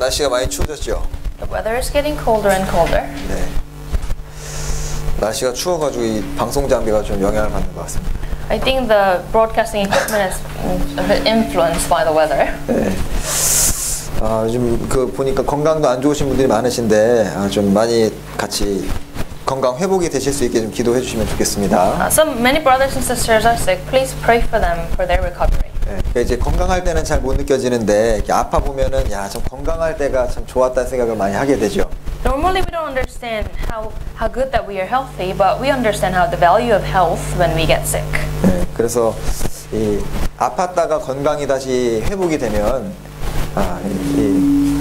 날씨가 많이 추워졌죠. The weather is getting colder and colder. 네. 날씨가 추워가지고 이 방송 장비가 좀 영향을 받는 것 같습니다. I think the broadcasting equipment is a bit influenced by the weather. 네. 요즘 그 보니까 건강도 안 좋으신 분들이 많으신데 좀 많이 같이 건강 회복이 되실 수 있게 좀 기도해 주시면 좋겠습니다. Many brothers and sisters are sick. Please pray for them for their recovery. 네, 이제 건강할 때는 잘 못 느껴지는데 이렇게 아파 보면은 야, 좀 건강할 때가 참 좋았다는 생각을 많이 하게 되죠. Normally we don't understand how good that we are healthy, but we understand how the value of health when we get sick. 네, 그래서 이 아팠다가 건강이 다시 회복이 되면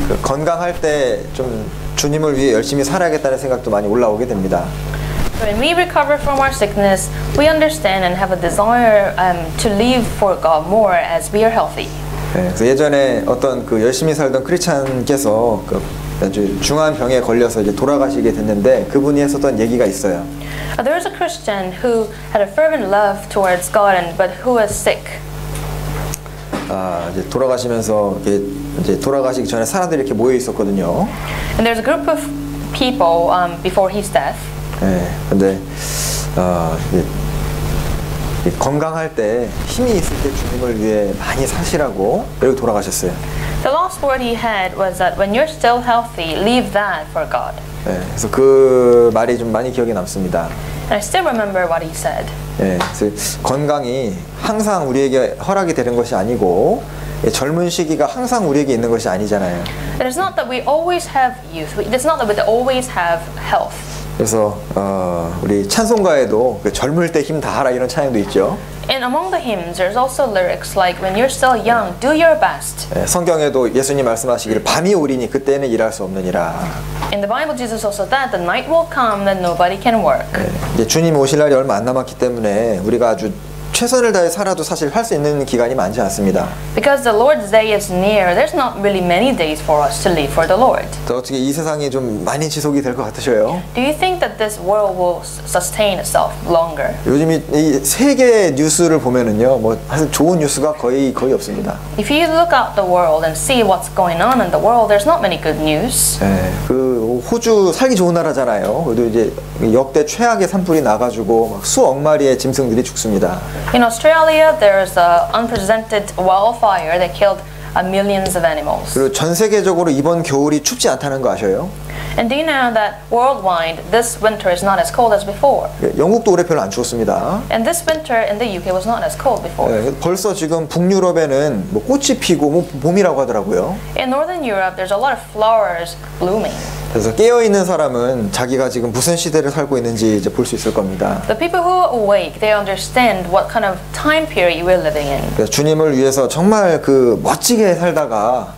그 건강할 때 좀 주님을 위해 열심히 살아야겠다는 생각도 많이 올라오게 됩니다. When we recover from our sickness, we understand and have a desire to live for God more as we are healthy. 네, 그래서 예전에 어떤 그 열심히 살던 크리스찬께서 그 아주 중한 병에 걸려서 이제 돌아가시게 됐는데 그분이 했었던 얘기가 있어요. There was a Christian who had a fervent love towards God, but who was sick. 이제 돌아가시면서 이제 돌아가시기 전에 사람들이 이렇게 모여 있었거든요. And there's a group of people before his death. 네, 근데 건강할 때 힘이 있을 때 주님을 위해 많이 사시라고 그리고 돌아가셨어요. The last word he had was that when you're still healthy, leave that for God. 네, 그래서 그 말이 좀 많이 기억에 남습니다. And I still remember what he said. 네, 그래서 건강이 항상 우리에게 허락이 되는 것이 아니고 젊은 시기가 항상 우리에게 있는 것이 아니잖아요. It is not that we always have youth. It is not that we always have health. 그래서 우리 찬송가에도 그 젊을 때 힘 다하라 이런 찬양도 있죠. And among the hymns, there's also lyrics like "When you're still young, do your best." 네, 성경에도 예수님 말씀하시기를 밤이 오리니 그때는 일할 수 없느니라. In the Bible, Jesus also said the night will come that nobody can work. 네, 이제 주님 오실 날이 얼마 안 남았기 때문에 우리가 아주 최선을 다해 살아도 사실 할 수 있는 기간이 많지 않습니다. Because the Lord's day is near, there's not really many days for us to live for the Lord. 어떻게 이 세상이 좀 많이 지속이 될 것 같으셔요? Do you think that this world will sustain itself longer? 요즘 이 세계 뉴스를 보면은요, 뭐 사실 좋은 뉴스가 거의 없습니다. If you look out the world and see what's going on in the world, there's not many good news. 네, 그 호주 살기 좋은 나라잖아요. 그래도 이제 역대 최악의 산불이 나가지고 막 수억 마리의 짐승들이 죽습니다. In Australia, there's an unprecedented wildfire that killed millions of animals. 그리고 전 세계적으로 이번 겨울이 춥지 않다는 거 아셔요? And do you know that worldwide, this winter is not as cold as before? 영국도 올해 별로 안 추웠습니다. And this winter in the UK was not as cold before. 네, 벌써 지금 북유럽에는 뭐 꽃이 피고 뭐 봄이라고 하더라고요. In Northern Europe, there's a lot of flowers blooming. 그래서 깨어 있는 사람은 자기가 지금 무슨 시대를 살고 있는지 이제 볼 수 있을 겁니다. The people who are awake, they understand what kind of time period we're living in. 그래서 주님을 위해서 정말 그 멋지게 살다가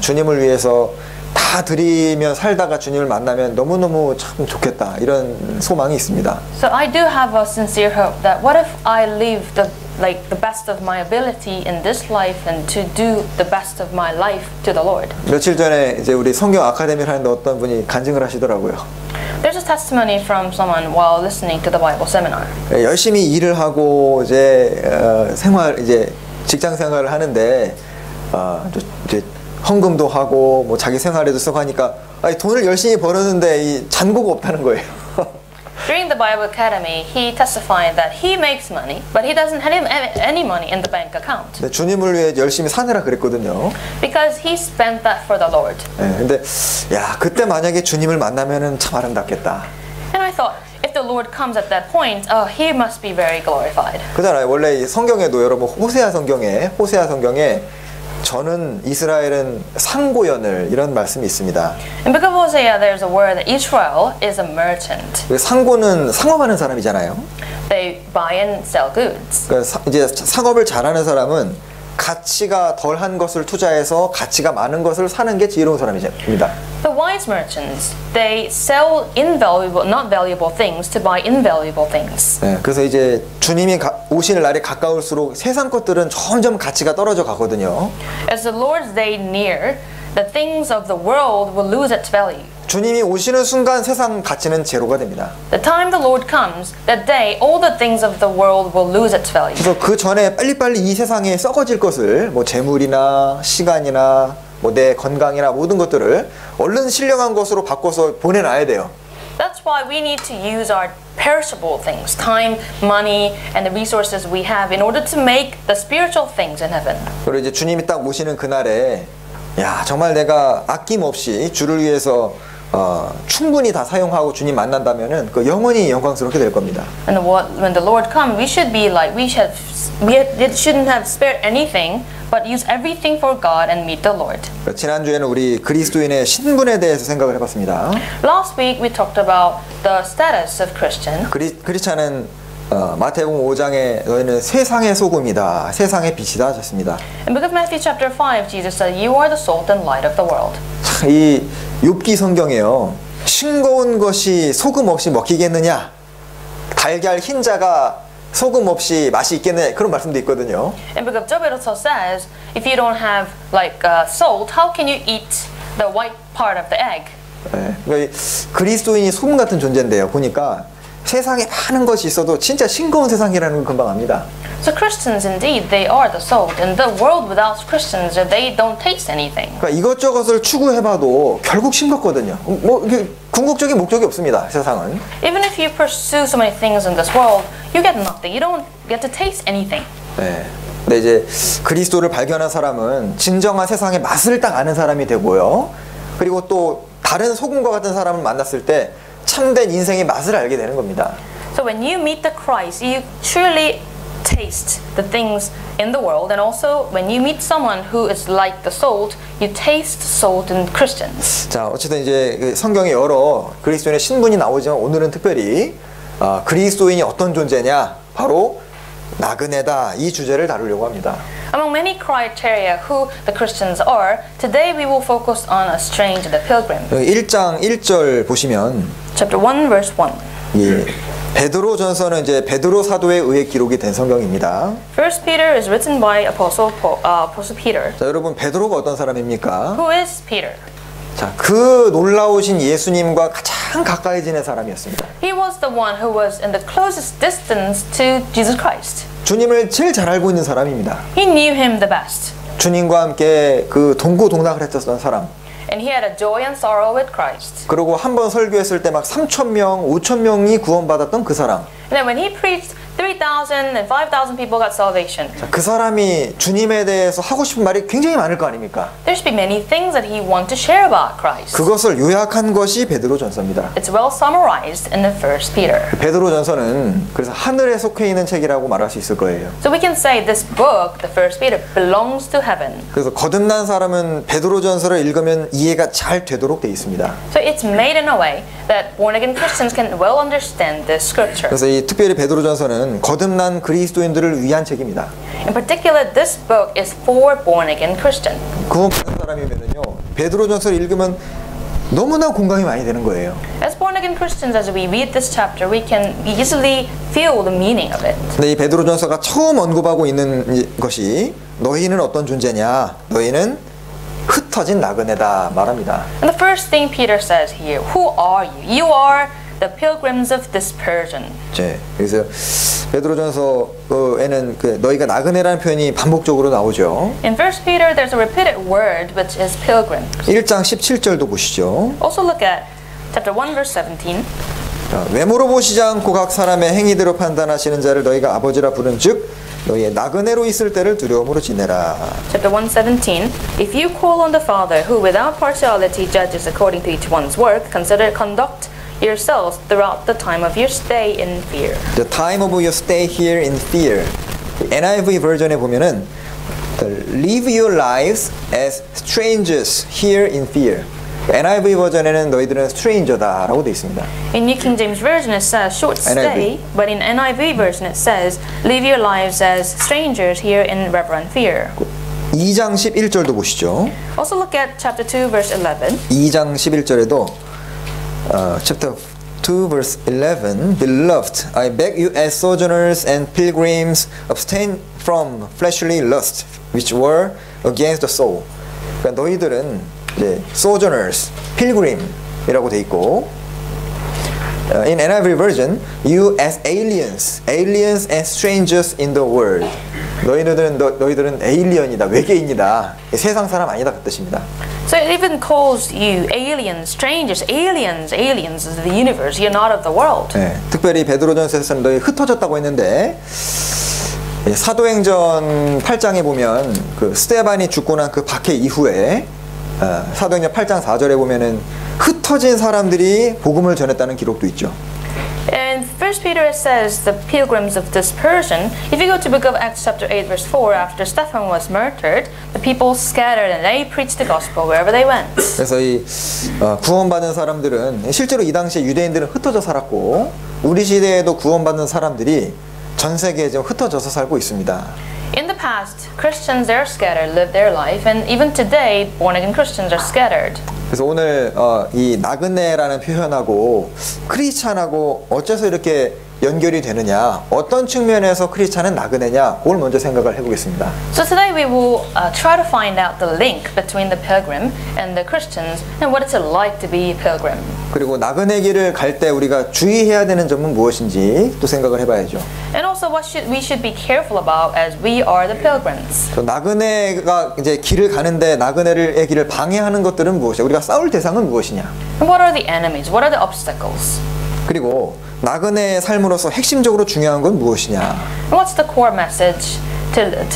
주님을 위해서 다 드리며 살다가 주님을 만나면 너무너무 참 좋겠다 이런 소망이 있습니다. So I do have a sincere hope that what if I live the best of my ability in this life and to do the best of my life to the Lord. 며칠 전에 이제 우리 성경 아카데미를 하는데 어떤 분이 간증을 하시더라고요. There's a testimony from someone while listening to the Bible seminar. 열심히 일을 하고 이제 이제 직장 생활을 하는데 이제 헌금도 하고 뭐 자기 생활에도 쓰고 하니까 돈을 열심히 벌었는데 이 잔고가 없다는 거예요. During the Bible Academy, he testified that he makes money, but he doesn't have any money in the bank account. 네, 주님을 위해 열심히 사느라 그랬거든요. Because he spent that for the Lord. 네, 근데 야 그때 만약에 주님을 만나면은 참 아름답겠다. And I thought, if the Lord comes at that point, he must be very glorified. 그잖아요. 원래 성경에도 여러분 호세아 성경에 저는 이스라엘은 상고연을 이런 말씀이 있습니다. In book of Hosea, there's a word that Israel is a merchant. 상고는 상업하는 사람이잖아요. They buy and sell goods. 그러니까 이제 상업을 잘하는 사람은 가치가 덜한 것을 투자해서 가치가 많은 것을 사는 게 지혜로운 사람입니다. The wise merchants, they sell invaluable, not valuable things to buy invaluable things. 네, 그래서 이제 주님이 오실 날이 가까울수록 세상 것들은 점점 가치가 떨어져 가거든요. As the Lord's day near, the things of the world will lose its value. 주님이 오시는 순간 세상 가치는 제로가 됩니다. The time the Lord comes, that day, all the things of the world will lose its value. 그래서 그 전에 빨리빨리 이 세상에 썩어질 것을 뭐 재물이나 시간이나 뭐 내 건강이나 모든 것들을 얼른 신령한 것으로 바꿔서 보내놔야 돼요. That's why we need to use our perishable things, time, money, and the resources we have in order to make the spiritual things in heaven. 그리고 이제 주님이 딱 오시는 그날에 야 정말 내가 아낌없이 주를 위해서 충분히 다 사용하고 주님 만난다면은 그 영원히 영광스럽게 될 겁니다. And when the Lord comes, we should be like we shouldn't have spared anything, but use everything for God and meet the Lord. 지난주에는 우리 그리스도인의 신분에 대해서 생각을 해봤습니다. Last week we talked about the status of Christian. 크리스찬은 마태복음 5장에 너희는 세상의 소금이다, 세상의 빛이다 하셨습니다. In book of Matthew chapter 5, Jesus said, "You are the salt and light of the world." 이 욥기 성경에요. 싱거운 것이 소금 없이 먹히겠느냐? 달걀 흰자가 소금 없이 맛이 있겠느냐? 그런 말씀도 있거든요. In book of Job it also says, if you don't have like salt, how can you eat the white part of the egg? 네, 그러니까 그리스도인이 소금 같은 존재인데요. 보니까 세상에 많은 것이 있어도 진짜 싱거운 세상이라는 걸 금방 압니다. So Christians indeed, they are the salt. In the world without Christians, they don't taste anything. 그러니까 이것저것을 추구해봐도 결국 싱겁거든요. 뭐 이게 궁극적인 목적이 없습니다. 세상은. Even if you pursue so many things in this world, you get nothing. You don't get to taste anything. 네. 근데 이제 그리스도를 발견한 사람은 진정한 세상의 맛을 딱 아는 사람이 되고요. 그리고 또 다른 소금과 같은 사람을 만났을 때 참된 인생의 맛을 알게 되는 겁니다. So when you meet the Christ, you truly taste the things in the world, and also when you meet someone who is like the salt, you taste salt in Christians. 자, 어쨌든 이제 성경에 여러 그리스도인의 신분이 나오지만 오늘은 특별히 그리스도인이 어떤 존재냐, 바로 나그네다, 이 주제를 다루려고 합니다. Among many criteria who the Christians are, today we will focus on a stranger, the pilgrim. 1장 1절 보시면 Chapter 1, verse 1. 예, 베드로 전서는 이제 베드로 사도에 의해 기록이 된 성경입니다. First Peter is written by Apostle Peter. 자, 여러분 베드로가 어떤 사람입니까? Who is Peter? 자, 그 놀라우신 예수님과 가장 가까이 지낸 사람이었습니다. He was the one who was in the closest distance to Jesus Christ. 주님을 제일 잘 알고 있는 사람입니다. He knew him the best. 주님과 함께 그 동고동락을 했었던 사람. And he had a joy and sorrow with Christ. 그리고 한 번 설교했을 때 막 3,000명, 5,000명이 구원받았던 그 사람. And then when he preached, 3,000 and 5,000 people got salvation. 자, 그 사람이 주님에 대해서 하고 싶은 말이 굉장히 많을 거 아닙니까? There should be many things that he wanted to share about Christ. 그것을 요약한 것이 베드로 전서입니다. It's well summarized in the First Peter. 베드로 전서는 그래서 하늘에 속해 있는 책이라고 말할 수 있을 거예요. So we can say this book, the First Peter, belongs to heaven. 그래서 거듭난 사람은 베드로 전서를 읽으면 이해가 잘 되도록 돼 있습니다. So it's made in a way that born-again Christians can well understand this scripture. 그래서 이 특별히 베드로 전서는 거듭난 그리스도인들을 위한 책입니다. In particular, this book is for born-again Christians. 구원받은 사람이면은요, 베드로 전서를 읽으면 너무나 공감이 많이 되는 거예요. As born-again Christians, as we read this chapter, we can easily feel the meaning of it. 근데 이 베드로 전서가 처음 언급하고 있는 것이 너희는 어떤 존재냐? 너희는 흩어진 나그네다 말합니다. And the first thing Peter says here, who are you? You are the pilgrims of dispersion. 네, 그래서 베드로전서에는 그 너희가 나그네라는 표현이 반복적으로 나오죠. In 1 Peter, there's a repeated word which is pilgrim. 1장 17절도 보시죠. Also look at chapter 1, verse 17. 자, 외모로 보시지 않고 각 사람의 행위대로 판단하시는 자를 너희가 아버지라 부른즉 너희의 나그네로 있을 때를 두려움으로 지내라. Chapter 1:17. If you call on the Father, who without partiality judges according to each one's work, conduct yourselves throughout the time of your stay in fear. The time of your stay here in fear. NIV 버전에 보면은 live your lives as strangers here in fear. NIV 버전에는 너희들은 stranger다라고 되어 있습니다. In New King James Version it says short stay, but in NIV version it says live your lives as strangers here in reverent fear. 2장 11절도 보시죠. Also look at chapter 2 verse 11. 2장 11절에도 chapter 2 verse 11 Beloved, I beg you as sojourners and pilgrims abstain from fleshly lust which war against the soul. 그러니까 너희들은 이제 sojourners, pilgrim이라고 돼 있고 in NIV version you as aliens and strangers in the world. 너희들은 에일리언이다, 외계인이다, 세상 사람 아니다 그 뜻입니다. So it even calls you aliens, strangers, aliens of the universe. You're not of the world. 네, 특별히 베드로전서에서는 너희 흩어졌다고 했는데 사도행전 8장에 보면 그 스데반이 죽고 난 그 박해 이후에 사도행전 8장 4절에 보면은 흩어진 사람들이 복음을 전했다는 기록도 있죠. In 1 Peter it says the pilgrims of dispersion. If you go to book of Acts chapter 8 verse 4, after Stephen was murdered, the people scattered and they preached the gospel wherever they went. 그래서 이 구원받은 사람들은 실제로 이 당시에 유대인들은 흩어져 살았고 우리 시대에도 구원받는 사람들이 전 세계에 좀 흩어져서 살고 있습니다. In the past, Christians they are scattered, live their life, and even today, born again Christians are scattered. 그래서 오늘 이 나그네라는 표현하고 크리스찬하고 어째서 이렇게 연결이 되느냐, 어떤 측면에서 크리스찬은 나그네냐, 그걸 먼저 생각을 해보겠습니다. So today we will try to find out the link between the pilgrim and the Christians and what it's like to be a pilgrim. 그리고 나그네 길을 갈 때 우리가 주의해야 되는 점은 무엇인지 또 생각을 해봐야죠. And also what we should be careful about as we are the pilgrims. 나그네가 이제 길을 가는데 나그네의 길을 방해하는 것들은 무엇이야? 우리가 싸울 대상은 무엇이냐? And what are the enemies? What are the obstacles? 그리고 나그네의 삶으로서 핵심적으로 중요한 건 무엇이냐? And what's the core message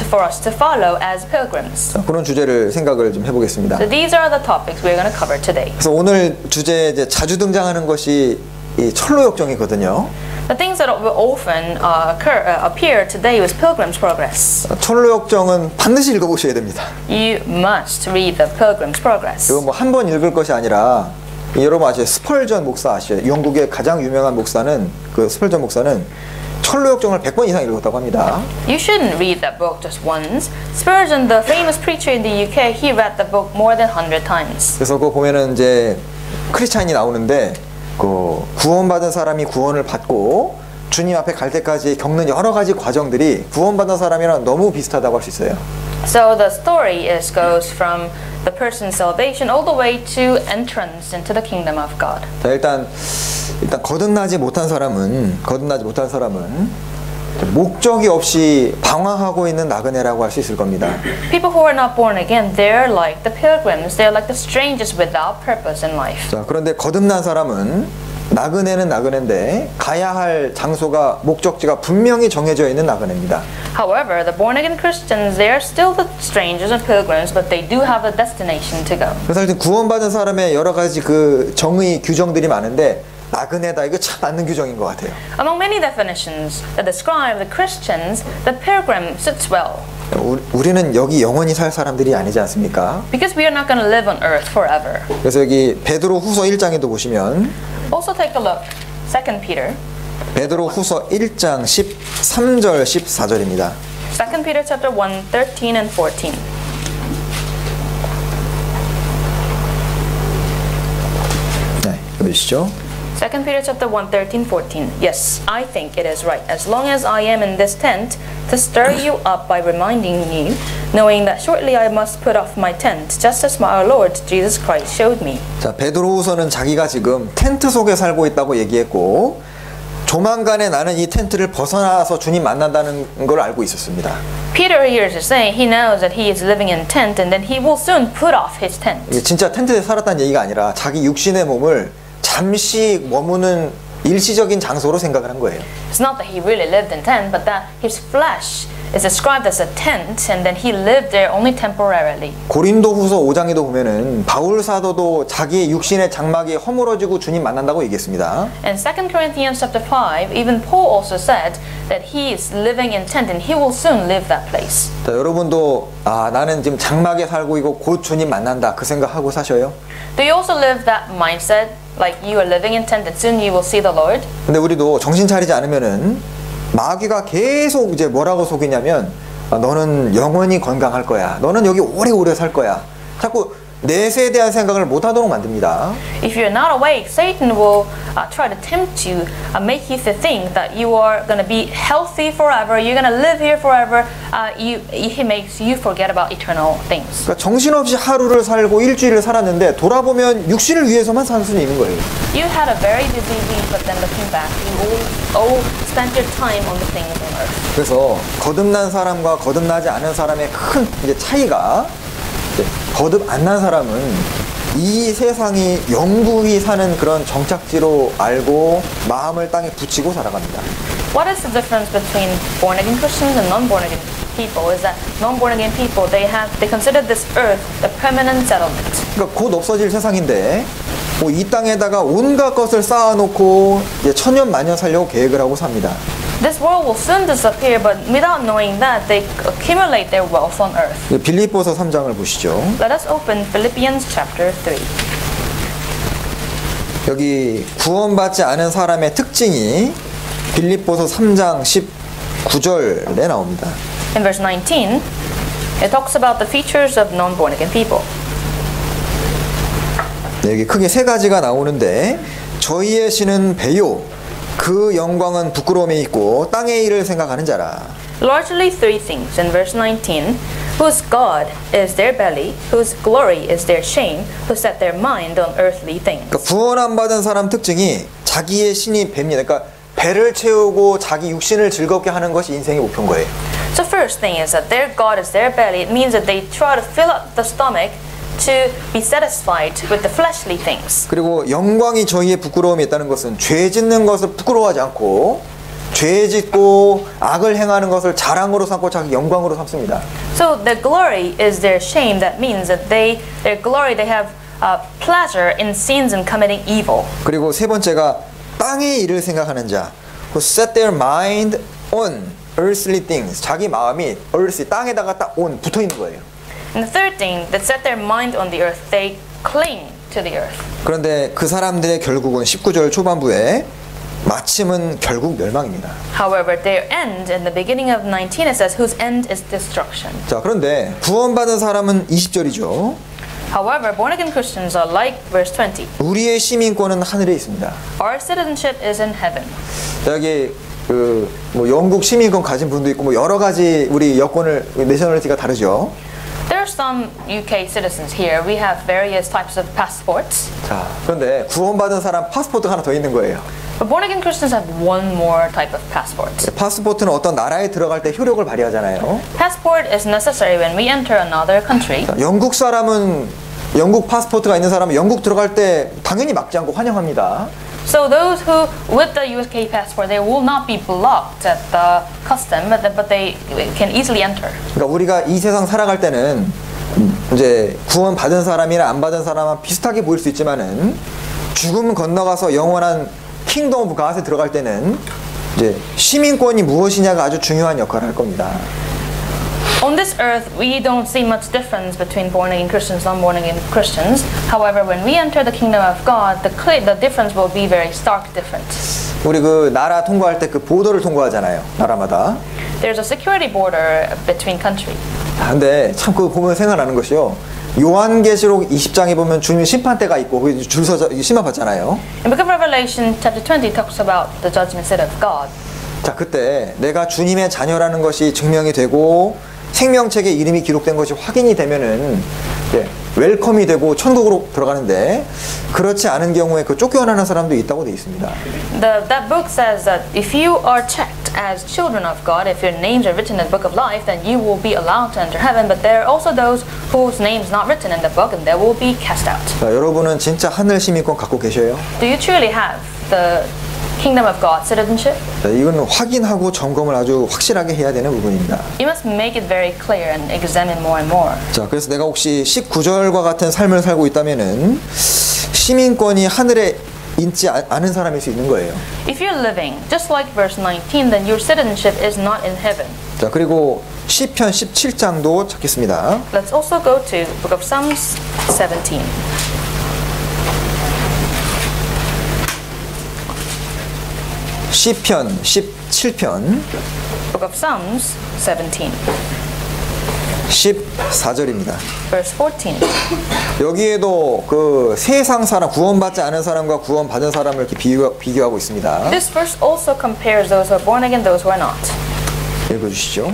for us to follow as pilgrims? 그런 주제를 생각을 좀 해보겠습니다. So these are the topics we're going to cover today. 그래서 오늘 주제에 이제 자주 등장하는 것이 이 철로역정이거든요. The things that will often appear today with Pilgrim's Progress. 철로역정은 반드시 읽어보셔야 됩니다. You must read the Pilgrim's Progress. 이거 뭐 한 번 읽을 것이 아니라 여러분 아시죠? 스펄전 목사 아시죠? 영국의 가장 유명한 목사는 그 스펄전 목사는 철로역정을 100번 이상 읽었다고 합니다. You shouldn't read that book just once. Spurgeon, the famous preacher in the UK, he read the book more than 100 times. 그래서 그거 보면은 이제 크리스찬이 나오는데 그 구원받은 사람이 구원을 받고 주님 앞에 갈 때까지 겪는 여러 가지 과정들이 구원받은 사람이랑 너무 비슷하다고 할 수 있어요. So the story goes from the person's salvation all the way to entrance into the kingdom of God. 자, 일단 거듭나지 못한 사람은 목적이 없이 방황하고 있는 나그네라고 할 수 있을 겁니다. People who are not born again, they're like the pilgrims. They're like the strangers without purpose in life. 자, 그런데 거듭난 사람은 나그네는 나그네인데 가야 할 장소가 목적지가 분명히 정해져 있는 나그네입니다. However, the born again Christians, they are still the strangers and pilgrims, but they do have a destination to go. 그래서 하여튼 구원받은 사람의 여러 가지 그 정의 규정들이 많은데 나그네다 이거 참 맞는 규정인 것 같아요. Among many definitions that describe the Christians, the pilgrim sits well. 우리는 여기 영원히 살 사람들이 아니지 않습니까? Because we are not going to live on earth forever. 그래서 여기 베드로 후서 1장에도 보시면 Also take a look, 2 Peter. 베드로 후서 1장 13절 14절입니다. 2 Peter chapter 1, 13 and 14. 네, 읽어주시죠. 2 Peter chapter 1, 13, 14. Yes, I think it is right, as long as I am in this tent, to stir you up by reminding you, knowing that shortly I must put off my tent, just as our Lord Jesus Christ showed me. 자, 베드로후서는 자기가 지금 텐트 속에 살고 있다고 얘기했고 조만간에 나는 이 텐트를 벗어나서 주님 만난다는 걸 알고 있었습니다. Peter here is saying he knows that he is living in tent and then he will soon put off his tent. 이게 진짜 텐트에 살았다는 얘기가 아니라 자기 육신의 몸을 잠시 머무는 일시적인 장소로 생각을 한 거예요. It's not that he really lived in tent, but that his flesh is described as a tent and then he lived there only temporarily. 고린도후서 5장에도 보면은 바울 사도도 자기의 육신의 장막이 허물어지고 주님 만난다고 얘기했습니다. In 2 Corinthians chapter 5, even Paul also said that he is living in tent and he will soon leave that place. 자, 여러분도 나는 지금 장막에 살고 있고 곧 주님 만난다 그 생각하고 사셔요? Do you also live that mindset, like you are living in tent and soon you will see the Lord? 근데 우리도 정신 차리지 않으면은 마귀가 계속 이제 뭐라고 속이냐면 너는 영원히 건강할 거야. 너는 여기 오래오래 살 거야. 자꾸 내세에 대한 생각을 못하도록 만듭니다. If you're not awake, Satan will try to tempt you, make you to think that you are going to be healthy forever, you're going to live here forever. He makes you forget about eternal things. 그러니까 정신없이 하루를 살고 일주일을 살았는데 돌아보면 육신을 위해서만 살 수는 있는 거예요. You had a very busy week, but then looking back, you all spent your time on the things on earth. 그래서 거듭난 사람과 거듭나지 않은 사람의 큰 이제 차이가 거듭 안 난 사람은 이 세상이 영구히 사는 그런 정착지로 알고 마음을 땅에 붙이고 살아갑니다. What is the difference between born again Christians and non-born again people? Is that non-born again people they consider this earth a permanent settlement. 그러니까 곧 없어질 세상인데 뭐 이 땅에다가 온갖 것을 쌓아놓고 이제 천년 만년 살려고 계획을 하고 삽니다. This world will soon disappear, but without knowing that, they accumulate their wealth on earth. 빌립보서 3장을 보시죠. Let us open Philippians chapter 3. 여기 구원받지 않은 사람의 특징이 빌립보서 3장 19절에 나옵니다. In verse 19, it talks about the features of non-born again people. 네, 여기 크게 세 가지가 나오는데 저희의 신은 배요 그 영광은 부끄러움에 있고 땅의 일을 생각하는 자라. Largely three things in verse 19. Whose God is their belly, whose glory is their shame, who set their mind on earthly things. 그러니까 구원 안 받은 사람 특징이 자기의 신이 배입니다. 그러니까 배를 채우고 자기 육신을 즐겁게 하는 것이 인생의 목표인 거예요. So first thing is that their God is their belly. It means that they try to fill up the stomach to be satisfied with the fleshly things. 그리고 영광이 저희의 부끄러움이 있다는 것은 죄 짓는 것을 부끄러워하지 않고 죄 짓고 악을 행하는 것을 자랑으로 삼고 자기 영광으로 삼습니다. So the glory is their shame. That means that their glory, they have pleasure in sins and committing evil. 그리고 세 번째가 땅의 일을 생각하는 자, who set their mind on earthly things. 자기 마음이 earthly 땅에다가 딱 on 붙어 있는 거예요. And the third thing, that set their mind on the earth, they cling to the earth. 그런데 그 사람들의 결국은 19절 초반부에 마침은 결국 멸망입니다. However, their end, in the beginning of 19, it says, whose end is destruction. 자, 그런데 구원받은 사람은 20절이죠. However, born again Christians are like verse 20. 우리의 시민권은 하늘에 있습니다. Our citizenship is in heaven. 여기 뭐 영국 시민권 가진 분도 있고 뭐 여러 가지 우리 여권을 내셔널리티가 다르죠. There are some UK citizens here. We have various types of passports. 자, 그런데 구원받은 사람 파스포트가 하나 더 있는 거예요. But born again Christians have one more type of passport. 파스포트는 어떤 나라에 들어갈 때 효력을 발휘하잖아요. Passport is necessary when we enter another country. 자, 영국 사람은 영국 파스포트가 있는 사람은 영국 들어갈 때 당연히 막지 않고 환영합니다. So those who, with the UK passport, they will not be blocked at the custom, but they can easily enter. 그러니까 우리가 이 세상 살아갈 때는 이제 구원 받은 사람이나 안 받은 사람은 비슷하게 보일 수 있지만은 죽음 건너가서 영원한 킹덤 오브 갓에 들어갈 때는 이제 시민권이 무엇이냐가 아주 중요한 역할을 할 겁니다. On this earth, we don't see much difference between born again Christians and non-born again Christians. However, when we enter the kingdom of God, the difference will be very stark different. 우리 그 나라 통과할 때 그 보더를 통과하잖아요. 나라마다. There's a security border between countries. 근데 참 그거 보면 생각나는 것이요. 요한계시록 20장에 보면 주님의 심판대가 있고 거기 줄 서서 심판 받잖아요. In Book of Revelation, chapter 20 talks about the judgment seat of God. 자, 그때 내가 주님의 자녀라는 것이 증명이 되고 생명책에 이름이 기록된 것이 확인이 되면은 웰컴이 되고 천국으로 들어가는데 그렇지 않은 경우에 그 쫓겨나는 사람도 있다고 돼 있습니다. That book says that if you are checked as children of God, if your names are written in the book of life, then you will be allowed to enter heaven. But there are also those whose names not written in the book, and they will be cast out. 자, 여러분은 진짜 하늘 시민권 갖고 계셔요? Do you truly have the kingdom of God citizenship? 자, 이건 확인하고 점검을 아주 확실하게 해야 되는 부분입니다. You must make it very clear and examine more and more. 자, 그래서 내가 혹시 19절과 같은 삶을 살고 있다면은 시민권이 하늘에 있지 않은 사람일 수 있는 거예요. If you're living just like verse 19, then your citizenship is not in heaven. 자, 그리고 시편 17장도 찾겠습니다. Let's also go to Book of Psalms 17. 시편 17편 Book of Psalms 17. 14절입니다. Verse 14. 여기에도 그 세상 사람, 구원받지 않은 사람과 구원받은 사람을 이렇게 비교하고 있습니다. This verse also compares those who are born again, those who are not. 읽어주시죠.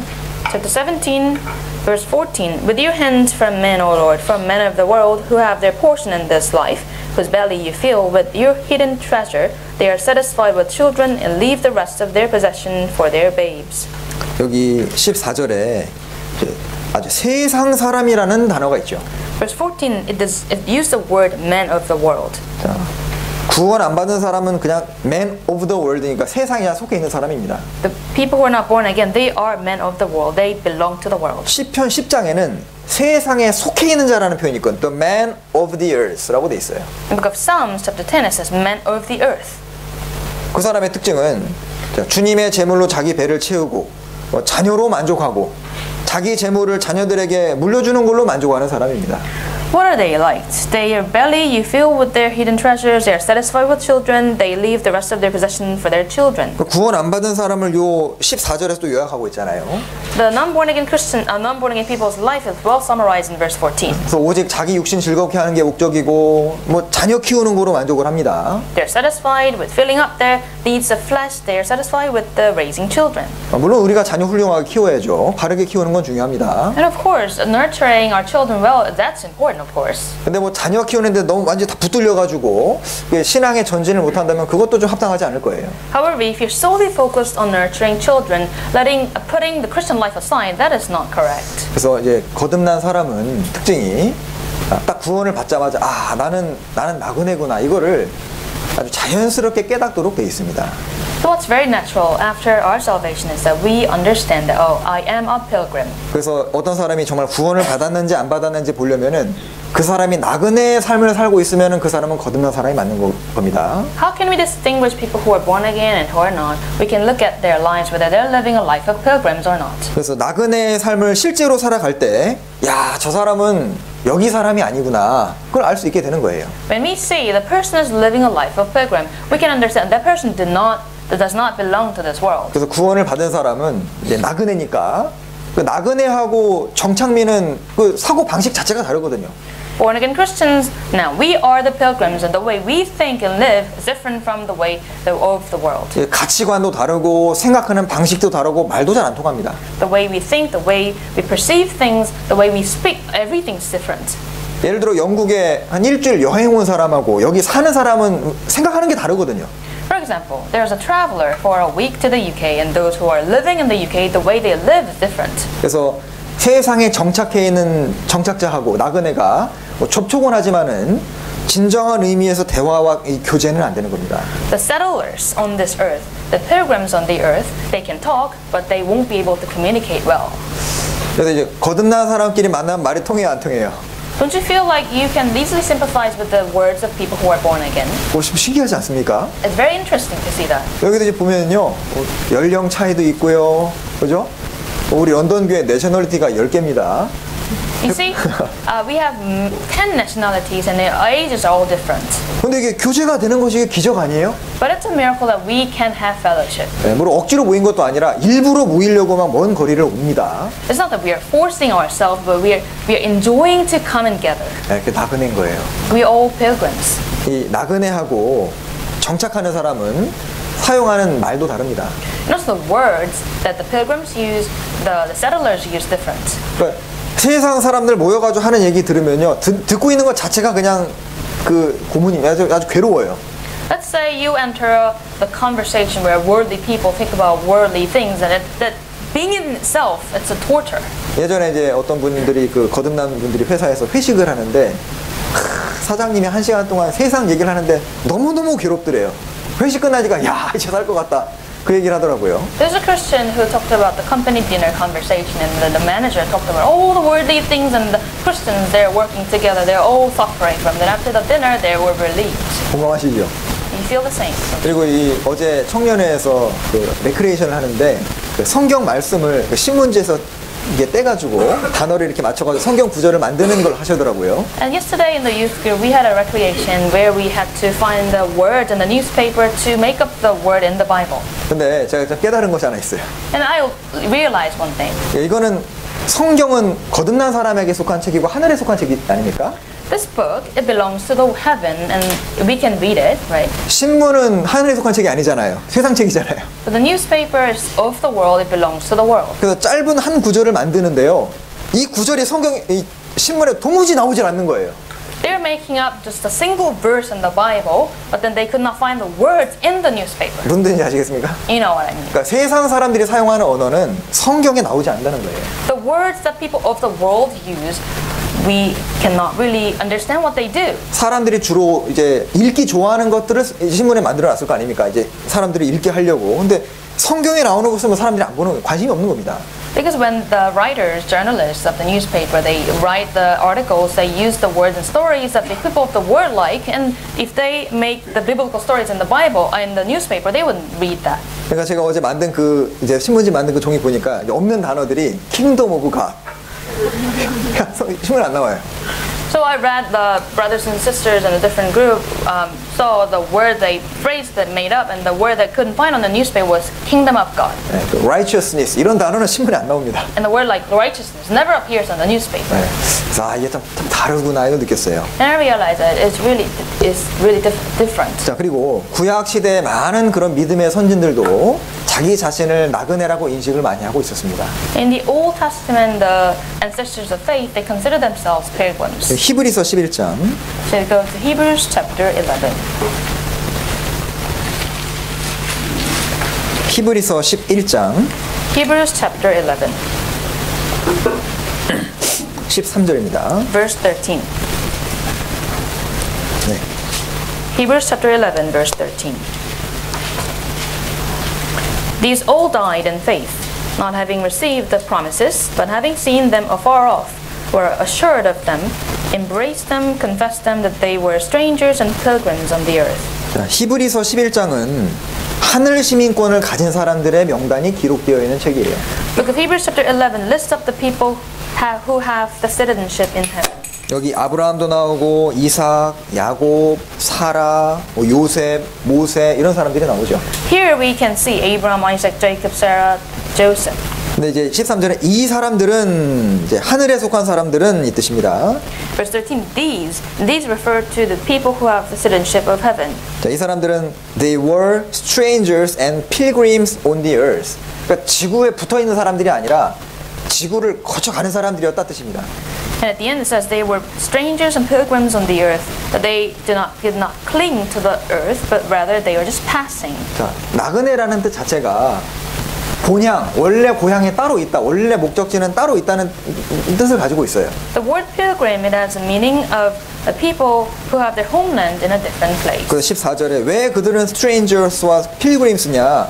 Chapter 17, verse 14. With your hand from men, O Lord, from men of the world who have their portion in this life, whose belly you fill with your hidden treasure, they are satisfied with children and leave the rest of their possession for their babes. 여기 14절에 아주 세상 사람이라는 단어가 있죠. Verse 14, it used the word men of the world. 자, 구원 안 받은 사람은 그냥 man of the world니까 세상에 속해 있는 사람입니다. The people who are not born again, they are men of the world. They belong to the world. 시편 10장에는 세상에 속해 있는 자라는 표현이 있고 the man of the earth라고 돼 있어요. In the book of Psalms, chapter 10, it says men of the earth. 그 사람의 특징은 주님의 재물로 자기 배를 채우고 자녀로 만족하고 자기 재물을 자녀들에게 물려주는 걸로 만족하는 사람입니다. What are they like? Their belly you fill with their hidden treasures. They are satisfied with children. They leave the rest of their possession for their children. 구원 안 받은 사람을 요 14절에서 또 요약하고 있잖아요. The non-born again Christian, non-born again people's life is well summarized in verse 14. 그래서 오직 자기 육신 즐겁게 하는 게 목적이고 뭐 자녀 키우는 거로 만족을 합니다. They're satisfied with filling up their needs of flesh. They are satisfied with the raising children. 물론 우리가 자녀 훌륭하게 키워야죠. 바르게 키우는 건 중요합니다. And of course, nurturing our children well, that's important, of course. 근데 뭐 자녀 키우는데 너무 완전히 다 붙들려가지고 신앙의 전진을 못한다면 그것도 좀 합당하지 않을 거예요. However, if you're solely focused on nurturing children, putting the Christian life aside, that is not correct. 그래서 이제 거듭난 사람은 특징이 딱 구원을 받자마자 나는 나그네구나 이거를 아주 자연스럽게 깨닫도록 돼 있습니다. So what's very natural after our salvation is that we understand that, oh, I am a pilgrim. 그래서 어떤 사람이 정말 구원을 받았는지 안 받았는지 보려면은 그 사람이 나그네의 삶을 살고 있으면은 그 사람은 거듭난 사람이 맞는 겁니다. How can we distinguish people who are born again and who are not? We can look at their lives, whether they're living a life of pilgrims or not. 그래서 나그네의 삶을 실제로 살아갈 때, 저 사람은 여기 사람이 아니구나. 그걸 알 수 있게 되는 거예요. When we see the person is living a life of pilgrim, we can understand that person does not belong to this world. 그래서 구원을 받은 사람은 이제 나그네니까 그 나그네하고 정착민은 그 사고 방식 자체가 다르거든요. Born again Christians, now we are the pilgrims, and the way we think and live is different from the way of the world. 가치관도 다르고 생각하는 방식도 다르고 말도 잘 안 통합니다. The way we think, the way we perceive things, the way we speak, everything's different. 예를 들어 영국에 한 일주일 여행 온 사람하고 여기 사는 사람은 생각하는 게 다르거든요. For example, there's a traveler for a week to the UK, and those who are living in the UK, the way they live is different. 그래서 세상에 정착해 있는 정착자하고 나그네가 접촉은 하지만은 진정한 의미에서 대화와 이 교제는 안 되는 겁니다. The settlers on this earth, the pilgrims on the earth, they can talk, but they won't be able to communicate well. 그래서 이제 거듭난 사람끼리 만나면 말이 통해요, 안 통해요? Don't you feel like you can easily sympathize with the words of people who are born again? 좀 신기하지 않습니까? It's very interesting to see that. 여기도 이제 보면요, 연령 차이도 있고요, 그죠? 우리 런던 교회 내셔널리티가 10개입니다. You see, we have 10 nationalities and their ages are all different. 근데 이게 교제가 되는 것이 기적 아니에요? But it's a miracle that we can have fellowship. 물론 억지로 모인 것도 아니라 일부러 모이려고 막 먼 거리를 옵니다. It's not that we are forcing ourselves, but we are enjoying to come and gather. 그게 나그네인 거예요. We are all pilgrims. 이 나그네하고 정착하는 사람은 사용하는 말도 다릅니다. And also the words that the pilgrims use, the settlers use different. 그러니까 세상 사람들 모여가지고 하는 얘기 들으면요, 듣고 있는 것 자체가 그냥 그 고문이 아주 괴로워요. Let's say you enter the conversation where worldly people think about worldly things, and that being in itself, it's a torture. 예전에 이제 어떤 분들이 그 거듭난 분들이 회사에서 회식을 하는데 사장님이 1시간 동안 세상 얘기를 하는데 너무너무 괴롭더래요. 회식 끝나니까 야, 이제 살 것 같다. 그 얘기를 하더라고요. There's a Christian who talked about the company dinner conversation, and the manager talked about all the worldly things, and the Christians, they're working together, they're all suffering from. Then after the dinner, they were relieved. 공감하시죠? You feel the same. 그리고 이 어제 청년회에서 그 레크레이션을 하는데 그 성경 말씀을 그 신문지에서 이게 떼가지고 단어를 이렇게 맞춰가지고 성경 구절을 만드는 걸 하시더라고요. And yesterday in the youth group, we had a recreation where we had to find the word in the newspaper to make up the word in the Bible. 근데 제가 좀 깨달은 것이 하나 있어요. And I realized one thing. 이거는 성경은 거듭난 사람에게 속한 책이고 하늘에 속한 책이 아닙니까? This book, it belongs to the heaven and we can read it, right? 신문은 하늘에 속한 책이 아니잖아요. 세상 책이잖아요. But the newspaper is of the world, it belongs to the world. 그래서 짧은 한 구절을 만드는데요. 이 구절이 이 신문에 도무지 나오질 않는 거예요. They're making up just a single verse in the Bible, but then they could not find the words in the newspaper. 무슨 뜻인지 아시겠습니까? You know what I mean? 그러니까 세상 사람들이 사용하는 언어는 성경에 나오지 않는다는 거예요. The words that people of the world use, we cannot really understand what they do. 사람들이 주로 이제 읽기 좋아하는 것들을 신문에 만들어 놨을 거 아닙니까? 이제 사람들이 읽게 하려고. 근데 성경에 나오는 것은 뭐 사람들이 안 보는, 관심이 없는 겁니다. Because when the writers, journalists of the newspaper, they write the articles, they use the words and stories that the people of the world like, and if they make the biblical stories in the Bible, in the newspaper, they wouldn't read that. 그러니까 제가 어제 만든 그 이제 신문지 만든 그 종이 보니까 없는 단어들이 킹덤 오브 갓. 신문 안 나와요. So I read the brothers and sisters in a different group saw the word they phrase that made up, and the word they couldn't find on the newspaper was kingdom of God. 네, 그 righteousness 이런 단어는 신문에 안 나옵니다. And the word like righteousness never appears on the newspaper. 네, 그래서 이게 참 다르구나 이걸 느꼈어요. And I realized that it's really different. 자, 그리고 구약 시대에 많은 그런 믿음의 선진들도 자기 자신을 나그네라고 인식을 많이 하고 있었습니다. In the Old Testament, the ancestors of faith, they consider themselves pilgrims. 히브리서 11장 So we go to Hebrews chapter 11. 히브리서 11장 Hebrews chapter 11, 13절입니다. verse 13. 네. Hebrews chapter 11, verse 13. These all died in faith, not having received the promises, but having seen them afar off, were assured of them, embraced them, confessed them that they were strangers and pilgrims on the earth. 자, 히브리서 11장은 하늘 시민권을 가진 사람들의 명단이 기록되어 있는 책이에요. Book of Hebrews chapter 11 lists up the people who have the citizenship in heaven. 여기 아브라함도 나오고 이삭, 야곱, 사라, 요셉, 모세 이런 사람들이 나오죠. Here we can see Abraham, Isaac, Jacob, Sarah, Joseph. 근데 이제 13절에 이 사람들은 이제 하늘에 속한 사람들은 이 뜻입니다. Verse 13, these refer to the people who have the citizenship of heaven. 자, 이 사람들은 they were strangers and pilgrims on the earth. 그러니까 지구에 붙어 있는 사람들이 아니라 지구를 거쳐가는 사람들이었다 뜻입니다. And at the end it says they were strangers and pilgrims on the earth. That they did not cling to the earth, but rather they were just passing. 자, 나그네라는 뜻 자체가 본향, 원래 고향에 따로 있다, 원래 목적지는 따로 있다는 뜻을 가지고 있어요. The word pilgrim, it has a meaning of the people who have their homeland in a different place. 그래서 14절에 왜 그들은 strangers와 pilgrims냐?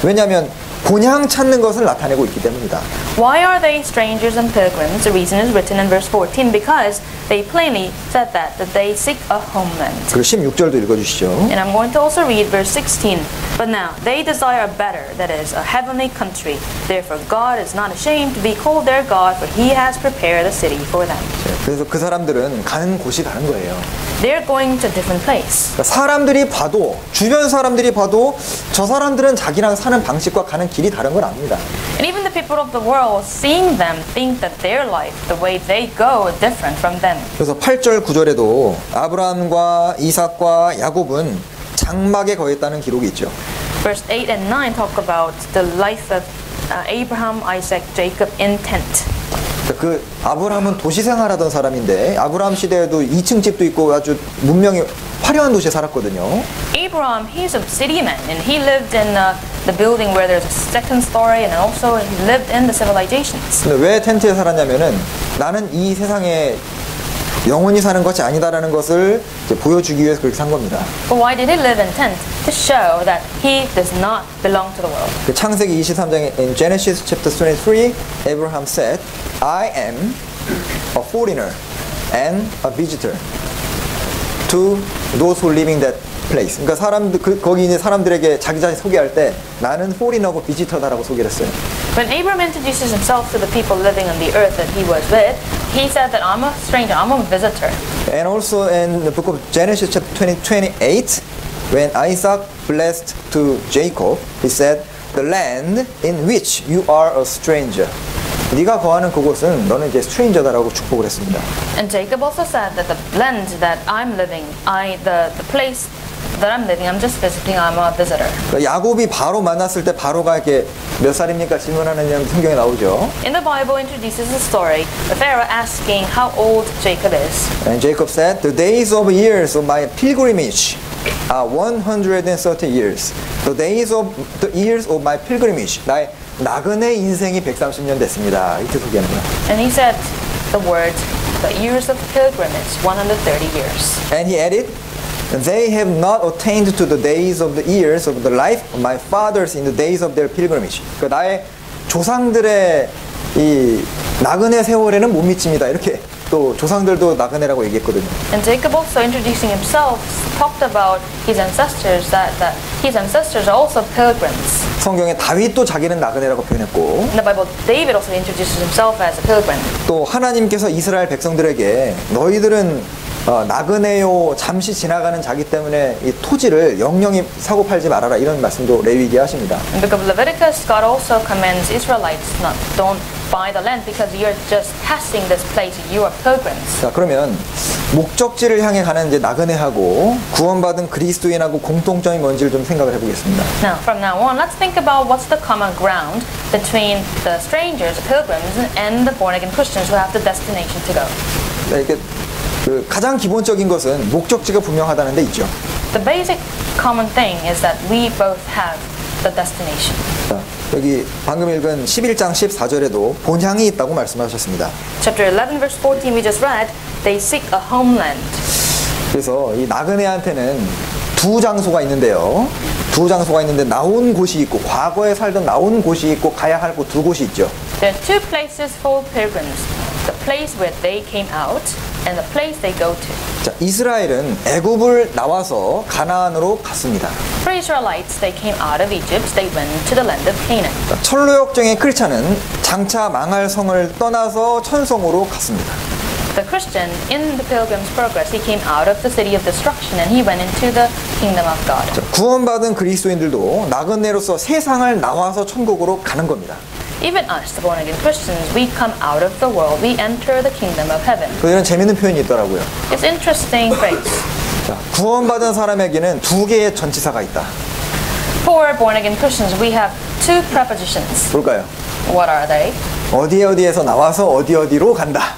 왜냐하면 본향 찾는 것을 나타내고 있기 때문이다. Why are they strangers and pilgrims? The reason is written in verse 14, because they plainly said that they seek a homeland. 그리고 16절도 읽어주시죠. And I'm going to also read verse 16. But now they desire a better, that is, a heavenly country. Therefore God is not ashamed to be called their God, for He has prepared a city for them. 그래서 그 사람들은 가는 곳이 다른 거예요. They're going to a different place. 그러니까 사람들이 봐도, 주변 사람들이 봐도 저 사람들은 자기랑 사는 방식과 가는 길이 다른 걸 압니다. And even the people of the world, seeing them, think that their life, the way they go, is different from them. 그래서 8절 9절에도 아브라함과 이삭과 야곱은 장막에 거했다는 기록이 있죠. Verse 8 and 9 talk about the life of Abraham, Isaac, Jacob in tent. 그 아브라함은 도시 생활하던 사람인데 아브라함 시대에도 2층 집도 있고 아주 문명이 화려한 도시에 살았거든요. Abraham, he's a city man, and he lived in the building where there's a second story, and also he lived in the civilizations. 근데 왜 텐트에 살았냐면은 나는 이 세상에 영원히 사는 것이 아니다라는 것을 이제 보여주기 위해서 그렇게 산 겁니다. But why did he live in tent? To show that he does not belong to the world. 그 창세기 23장에 in Genesis chapter 23, Abraham said, I am a foreigner and a visitor to those who live in that place. 그러니까 거기 있는 사람들에게 자기 자신 소개할 때 나는 foreigner고 visitor다라고 소개를 했어요. When Abraham introduces himself to the people living on the earth that he was with, he said that I'm a stranger, I'm a visitor. And also in the book of Genesis chapter 28, when Isaac blessed to Jacob, he said, the land in which you are a stranger. 네가 거하는 그곳은 너는 이제 스트레인저다라고 축복을 했습니다. And Jacob also said that the land that I'm living, the place that I'm living, I'm just visiting, I'm a visitor. 그러니까 야곱이 바로 만났을 때 바로가 이렇게 몇 살입니까 질문하는 성경에 나오죠. In the Bible introduces a story, the Pharaoh asking how old Jacob is. And Jacob said, "The days of years of my pilgrimage are 130 years. The days of the years of my pilgrimage." 나의 나그네 인생이 130년 됐습니다. 이렇게 소개하는 거예요. And he said the word, the years of pilgrimage, 130 years. And he added, "They have not attained to the days of the years of the life of my fathers in the days of their pilgrimage." 그러니까 나의 조상들의 이 나그네 세월에는 못 미칩니다. 이렇게 또 조상들도 나그네라고 얘기했거든요. And Jacob also introducing himself talked about his ancestors, that his ancestors are also pilgrims. 성경에 다윗도 자기는 나그네라고 표현했고 In the Bible, David also introduces himself as a pilgrim. 또 하나님께서 이스라엘 백성들에게 너희들은 나그네요 잠시 지나가는 자기 때문에 이 토지를 영영히 사고 팔지 말아라 이런 말씀도 레위기에 하십니다. In the book of Leviticus, God also commands Israelites don't buy the land because you're just passing this place. You are pilgrims. 자, 그러면 목적지를 향해 가는 이제 나그네하고 구원받은 그리스도인하고 공통점이 뭔지를 좀 생각을 해보겠습니다. Now, from now on, let's think about what's the common ground between the strangers, the pilgrims, and the born-again Christians who have the destination to go. 네, 이렇게 그 가장 기본적인 것은 목적지가 분명하다는 데 있죠. The basic common thing is that we both have the destination. 자, 여기 방금 읽은 11장 14절에도 본향이 있다고 말씀하셨습니다. Chapter 11, verse 14, we just read, they seek a homeland. 그래서 이 나그네한테는 두 장소가 있는데요. 두 장소가 있는데 나온 곳이 있고 과거에 살던 나온 곳이 있고 가야 할 곳 두 곳이 있죠. There are two places for pilgrims. The place where they came out and the place they go to. 자, 이스라엘은 애굽을 나와서 가나안으로 갔습니다. For Israelites, they came out of Egypt, they went to the land of Canaan. 자, 철로역정의 크리스찬은 장차 망할 성을 떠나서 천성으로 갔습니다. The Christian, in the Pilgrim's Progress, he came out of the city of destruction and he went into the kingdom of God. 자, 구원받은 그리스도인들도 나그네로서 세상을 나와서 천국으로 가는 겁니다. Even us, the born-again Christians, we come out of the world, we enter the kingdom of heaven. 이런 재밌는 표현이 있더라고요. It's interesting phrase. 자, 구원받은 사람에게는 두 개의 전치사가 있다. For born-again Christians, we have two prepositions. 뭘까요? What are they? 어디에서 나와서 어디로 간다.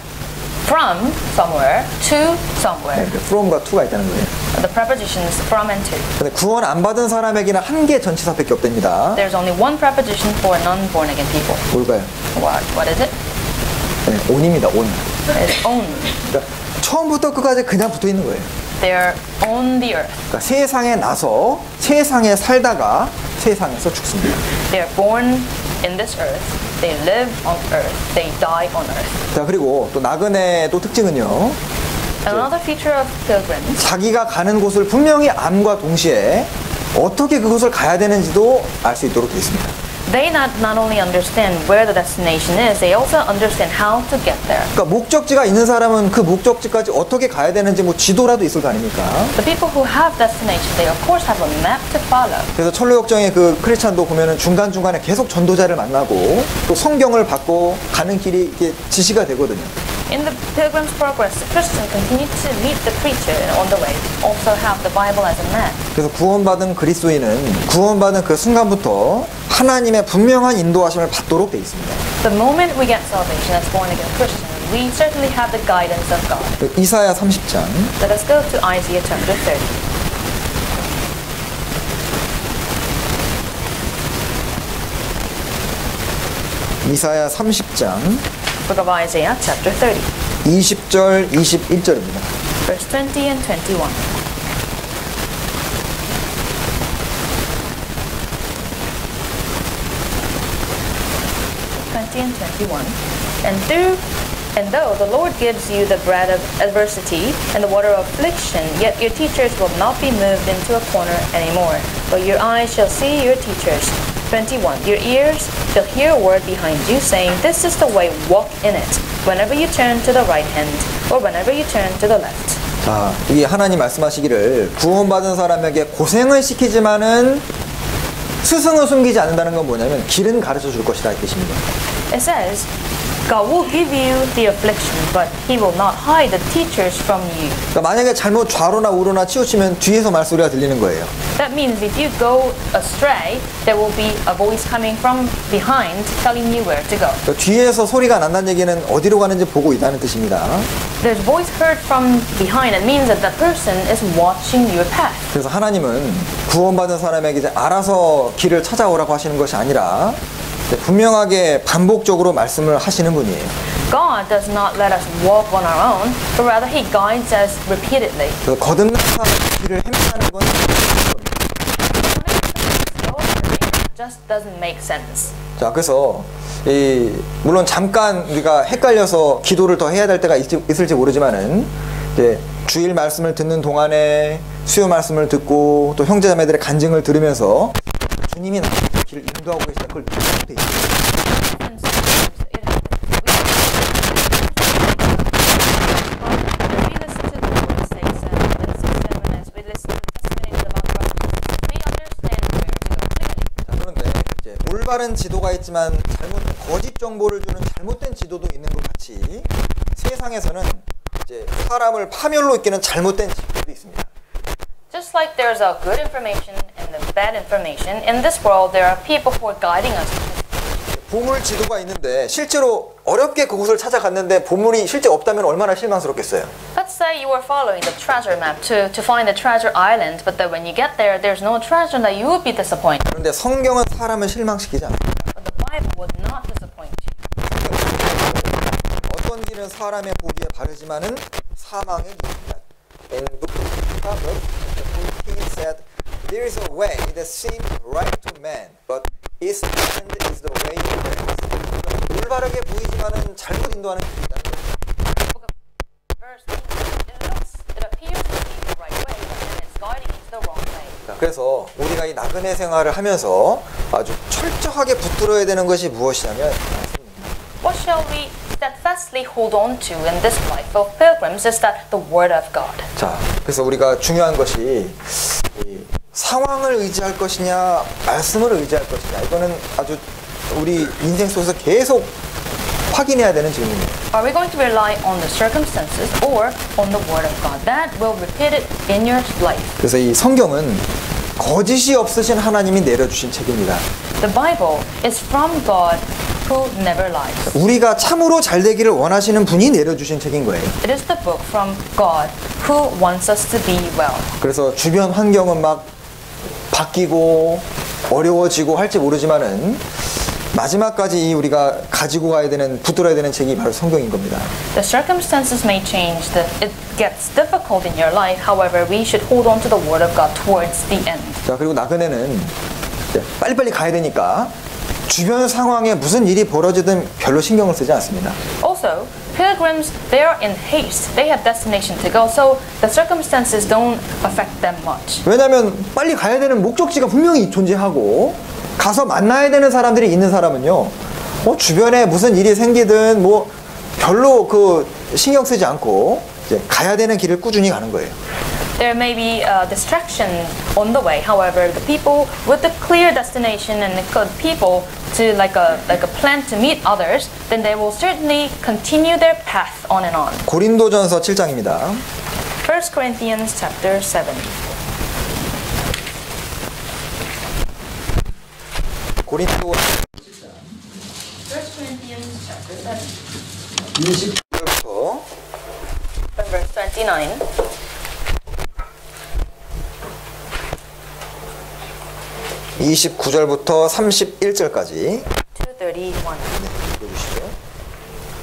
From somewhere to somewhere. 네, from과 to가 있다는 거예요. The prepositions from and to. 근데 구원 안 받은 사람에게는 한 개 전치사밖에 없답니다. There's only one preposition for non-born-again people. 뭘까요? What is it? 네, on입니다. on. It's own. 그러니까 처음부터 끝까지 그냥 붙어 있는 거예요. They're on the earth. 그러니까 세상에 나서 세상에 살다가 세상에서 죽습니다. They're born in this earth. They live on earth. They die on earth. 자, 그리고 또 나그네도 특징은요. Another feature of pilgrims, 자기가 가는 곳을 분명히 암과 동시에 어떻게 그곳을 가야 되는지도 알 수 있도록 되어 있습니다. they not only understand where the destination is, they also understand how to get there. 그러니까 목적지가 있는 사람은 그 목적지까지 어떻게 가야 되는지 뭐 지도라도 있을 거 아닙니까? The people who have destination, they of course have a map to follow. 그래서 철로역정의 그 크리스찬도 보면은 중간중간에 계속 전도자를 만나고 또 성경을 받고 가는 길이 이렇게 지시가 되거든요. In the Pilgrim's Progress, the Christian continue to meet the preacher on the way, also have the Bible as a map. 그래서 구원받은 그리스도인은 구원받은 그 순간부터 하나님의 분명한 인도하심을 받도록 돼 있습니다. The moment we get salvation as born-again Christians, we certainly have the guidance of God. 이사야 30장 Let us go to Isaiah chapter 30. 이사야 30장 Book of Isaiah chapter 30, 20절 21절입니다. verse 20 and 21. And 21. And though the Lord gives you the bread of adversity and the water of affliction, yet your teachers will not be moved into a corner anymore, but your eyes shall see your teachers. 21. Your ears shall hear a word behind you, saying, This is the way, walk in it, whenever you turn to the right hand, or whenever you turn to the left. 자, 이게 하나님 말씀하시기를 구원받은 사람에게 고생을 시키지만은 스승을 숨기지 않는다는 건 뭐냐면 길은 가르쳐 줄 것이다 이 뜻입니다. It says, God will give you the affliction, but He will not hide the teachers from you. 그러니까 만약에 잘못 좌로나 우로나 치우치면 뒤에서 말소리가 들리는 거예요. That means if you go astray, there will be a voice coming from behind telling you where to go. 그러니까 뒤에서 소리가 난다는 얘기는 어디로 가는지 보고 있다는 뜻입니다. There's voice heard from behind. It means that the person is watching your path. 그래서 하나님은 구원받은 사람에게 이제 알아서 길을 찾아오라고 하시는 것이 아니라 분명하게 반복적으로 말씀을 하시는 분이에요. God does not let us walk on our own, but rather He guides us repeatedly. 그래서 거듭난 사람의 길을 헤매는 건 Just doesn't make sense. 자, 그래서 물론 잠깐 우리가 헷갈려서 기도를 더 해야 될 때가 있을지 모르지만은 이제 주일 말씀을 듣는 동안에 수요 말씀을 듣고 또 형제자매들의 간증을 들으면서 주님이 나의 길을 인도하고 계시다 그걸 느끼게 돼 있어요. 올바른 지도가 있지만 거짓 정보를 주는 잘못된 지도도 있는 것 같이 세상에서는 이제 사람을 파멸로 이끄는 잘못된 지도도 있습니다. Just like there's a good information and the bad information, in this world there are people who are guiding us. 보물 지도가 있는데 실제로 어렵게 그곳을 찾아갔는데 보물이 실제 없다면 얼마나 실망스럽겠어요. Let's say you were following the treasure map to find the treasure island, but then when you get there, there's no treasure, that you would be disappointed. 그런데 성경은 사람을 실망시키지 않습니다. But the Bible would not disappoint you. 어떤 길은 사람의 보기에 바르지만은 사망의 길입니다. In book of Proverbs, the king said, "There is a way that seems right to man, but its end is the way to death." 올바르게 보이지만은 잘못 인도하는 길이 있다는 거예요. Verse 8, it appears to be the right way, and it's guiding into the wrong way. 그래서 우리가 이 나그네 생활을 하면서 아주 철저하게 붙들어야 되는 것이 무엇이냐면 What shall we steadfastly hold on to in this life of pilgrims is that the Word of God. 자, 그래서 우리가 중요한 것이 이 상황을 의지할 것이냐 말씀을 의지할 것이냐 이거는 아주 우리 인생 속에서 계속 확인해야 되는 질문이에요. Are we going to rely on the circumstances or on the Word of God? That will repeat it in your life. 그래서 이 성경은 거짓이 없으신 하나님이 내려주신 책입니다. The Bible is from God who never lies. 우리가 참으로 잘 되기를 원하시는 분이 내려주신 책인 거예요. It is the book from God who wants us to be well. 그래서 주변 환경은 막 바뀌고 어려워지고 할지 모르지만은 마지막까지 우리가 가지고 가야 되는 붙들어야 되는 책이 바로 성경인 겁니다. The circumstances may change, that it gets difficult in your life. However, we should hold on to the Word of God towards the end. 자, 그리고 나그네는 빨리빨리 가야 되니까 주변 상황에 무슨 일이 벌어지든 별로 신경을 쓰지 않습니다. Also, pilgrims, they are in haste. They have destination to go, so the circumstances don't affect them much. 왜냐하면 빨리 가야 되는 목적지가 분명히 존재하고 가서 만나야 되는 사람들이 있는 사람은요, 주변에 무슨 일이 생기든 뭐 별로 신경 쓰지 않고 이제 가야 되는 길을 꾸준히 가는 거예요. There may be a distraction on the way. However, the people with the clear destination and the good people to like a plan to meet others, then they will certainly continue their path on and on. 고린도전서 7장입니다. 1 Corinthians chapter 7. 고린도 1 Corinthians chapter 7. 20절부터 Verse 29. 29절부터 31절까지 2:31. 읽어주시죠.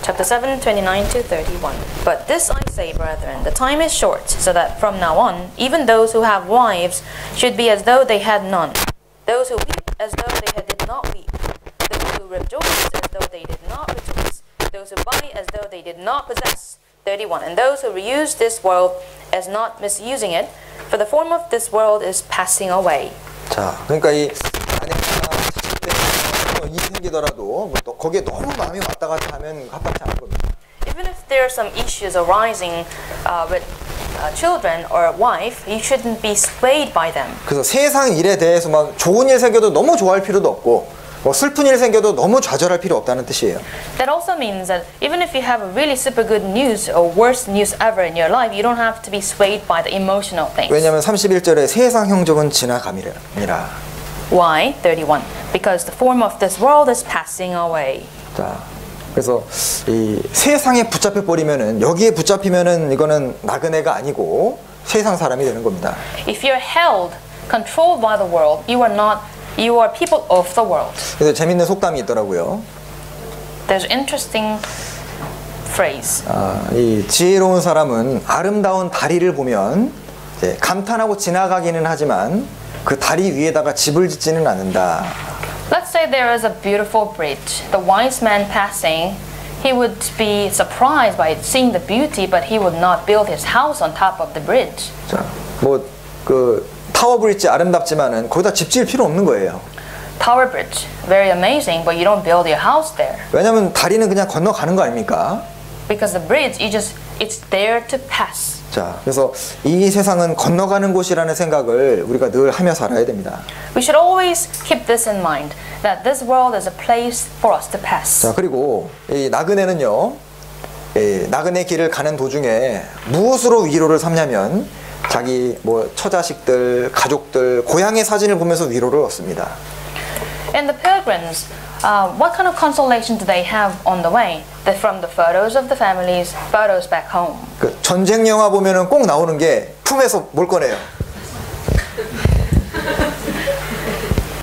Chapter 7, 29 to 31. But this I say, brethren, the time is short, so that from now on, even those who have wives should be as though they had none, those who weep as though they did not weep, those who rejoice as though they did not rejoice, those who buy as though they did not possess. 31. And those who reuse this world as not misusing it, for the form of this world is passing away. 자, 그러니까 이 아내나 자식 때문에 일이 생기더라도 또 거기에 너무 마음이 왔다 갔다 하면 합당치 않은 겁니다. Even if there are some issues arising with children or wife, you shouldn't be swayed by them. 그래서 세상 일에 대해서 막 좋은 일 생겨도 너무 좋아할 필요도 없고 뭐 슬픈 일 생겨도 너무 좌절할 필요 없다는 뜻이에요. That also means that even if you have a really super good news or worst news ever in your life, you don't have to be swayed by the emotional things. 왜냐하면 31절에 세상 형종은 지나감이라. Why? 31. Because the form of this world is passing away. 자, 그래서 이 세상에 붙잡혀 버리면은 여기에 붙잡히면은 이거는 나그네가 아니고 세상 사람이 되는 겁니다. If you're held, controlled by the world, you are people of the world. 그래서 재밌는 속담이 있더라고요. There's an interesting phrase. 이 지혜로운 사람은 아름다운 다리를 보면 이제 감탄하고 지나가기는 하지만 그 다리 위에다가 집을 짓지는 않는다. Let's say there is a beautiful bridge. The wise man passing, he would be surprised by seeing the beauty, but he would not build his house on top of the bridge. 자, 뭐 그 타워 브릿지 아름답지만은 거기다 집 지을 필요 없는 거예요. Tower bridge, very amazing, but you don't build your house there. 왜냐면 다리는 그냥 건너가는 거 아닙니까? Because the bridge, it's there to pass. 자, 그래서 이 세상은 건너가는 곳이라는 생각을 우리가 늘 하며 살아야 됩니다. We should always keep this in mind, that this world is a place for us to pass. 자, 그리고 이 나그네는요, 나그네 길을 가는 도중에 무엇으로 위로를 삼냐면 자기 뭐 처자식들, 가족들, 고향의 사진을 보면서 위로를 얻습니다. And the pilgrims, what kind of consolation do they have on the way? From the photos of the families, photos back home. 그 전쟁 영화 보면은 꼭 나오는 게 품에서 뭘 꺼내요?